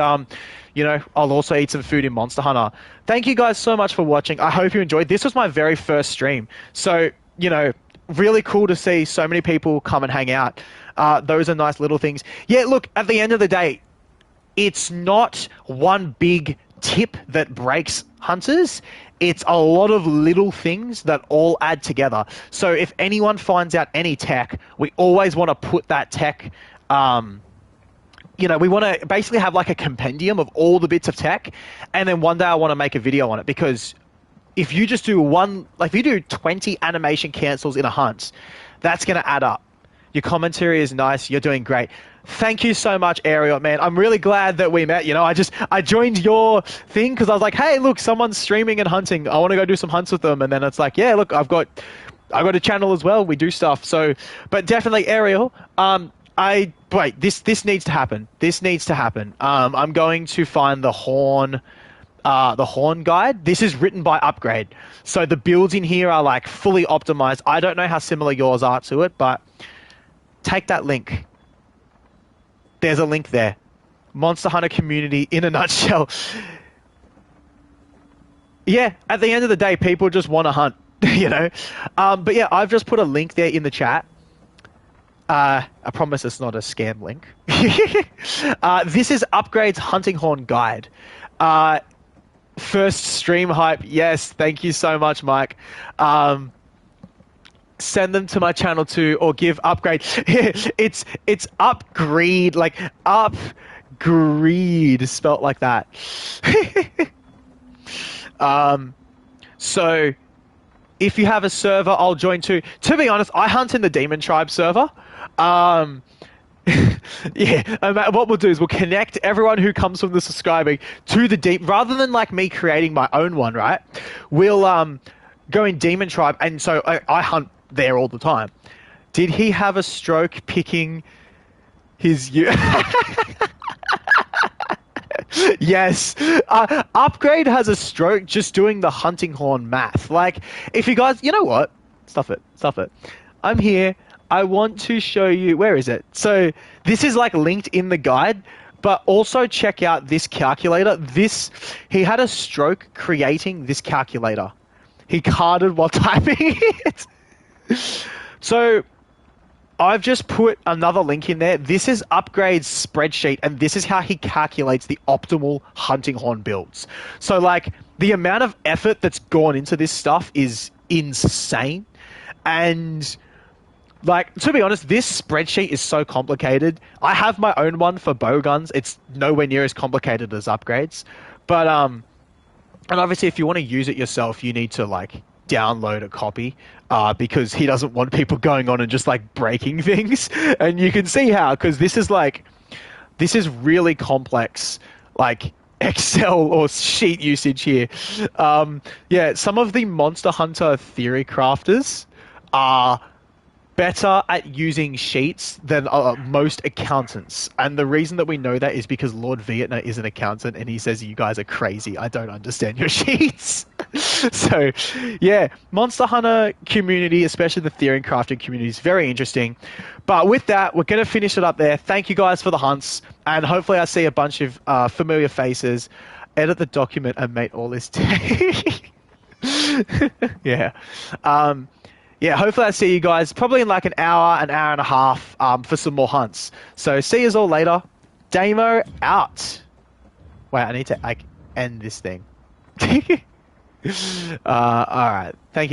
you know, I'll also eat some food in Monster Hunter. Thank you guys so much for watching. I hope you enjoyed. This was my very first stream. So, you know, really cool to see so many people come and hang out. Those are nice little things. Yeah, look, at the end of the day, it's not one big tip that breaks hunters. It's a lot of little things that all add together. So if anyone finds out any tech, we always want to put that tech, you know, we want to basically have like a compendium of all the bits of tech. And then one day I want to make a video on it, because if you just do one, like if you do 20 animation cancels in a hunt, that's going to add up. Your commentary is nice. You're doing great. Thank you so much, Ariel, man. I'm really glad that we met. You know, I joined your thing because I was like, hey, look, someone's streaming and hunting. I want to go do some hunts with them. And then it's like, yeah, look, I've got a channel as well. We do stuff. So, but definitely, Ariel, wait, this needs to happen. This needs to happen. I'm going to find the horn guide. This is written by Upgrade. So the builds in here are like fully optimized. I don't know how similar yours are to it, but take that link. There's a link there. Monster Hunter community in a nutshell. Yeah, at the end of the day, people just want to hunt, you know? But yeah, I've just put a link there in the chat. I promise it's not a scam link. This is Upgrade's Hunting Horn Guide. First stream hype. Yes, thank you so much, Mike. Send them to my channel too, or give Upgrade. it's Upgrade, like Upgrade spelt like that. So if you have a server, I'll join too. To be honest, I hunt in the Demon Tribe server. Yeah, what we'll do is we'll connect everyone who comes from the subscribing to the deep, rather than like me creating my own one, right? We'll go in Demon Tribe, and so I hunt there all the time. Did he have a stroke picking his Yes. Upgrade has a stroke just doing the hunting horn math. Like, if you guys, you know what? Stop it. I'm here. I want to show you, where is it? So this is like linked in the guide, but also check out this calculator. He had a stroke creating this calculator. He carded while typing it. So I've just put another link in there. This is Upgrade's spreadsheet, and this is how he calculates the optimal hunting horn builds. So like the amount of effort that's gone into this stuff is insane. And like, to be honest, this spreadsheet is so complicated. I have my own one for bow guns. It's nowhere near as complicated as Upgrade's. But and obviously if you want to use it yourself, you need to like download a copy, because he doesn't want people going on and just like breaking things. And you can see how, because this is really complex, like Excel or sheet usage here. Yeah, some of the Monster Hunter theory crafters are better at using sheets than most accountants. And the reason that we know that is because Lord Vietna is an accountant, and he says, you guys are crazy. I don't understand your sheets. So, yeah, Monster Hunter community, especially the theory and crafting community, is very interesting. But with that, we're going to finish it up there. Thank you guys for the hunts, and hopefully I see a bunch of familiar faces. Edit the document and make all this yeah. Yeah, hopefully I see you guys probably in like an hour and a half for some more hunts. So see you all later. Damo out. Wait, I need to end this thing. All right. Thank you.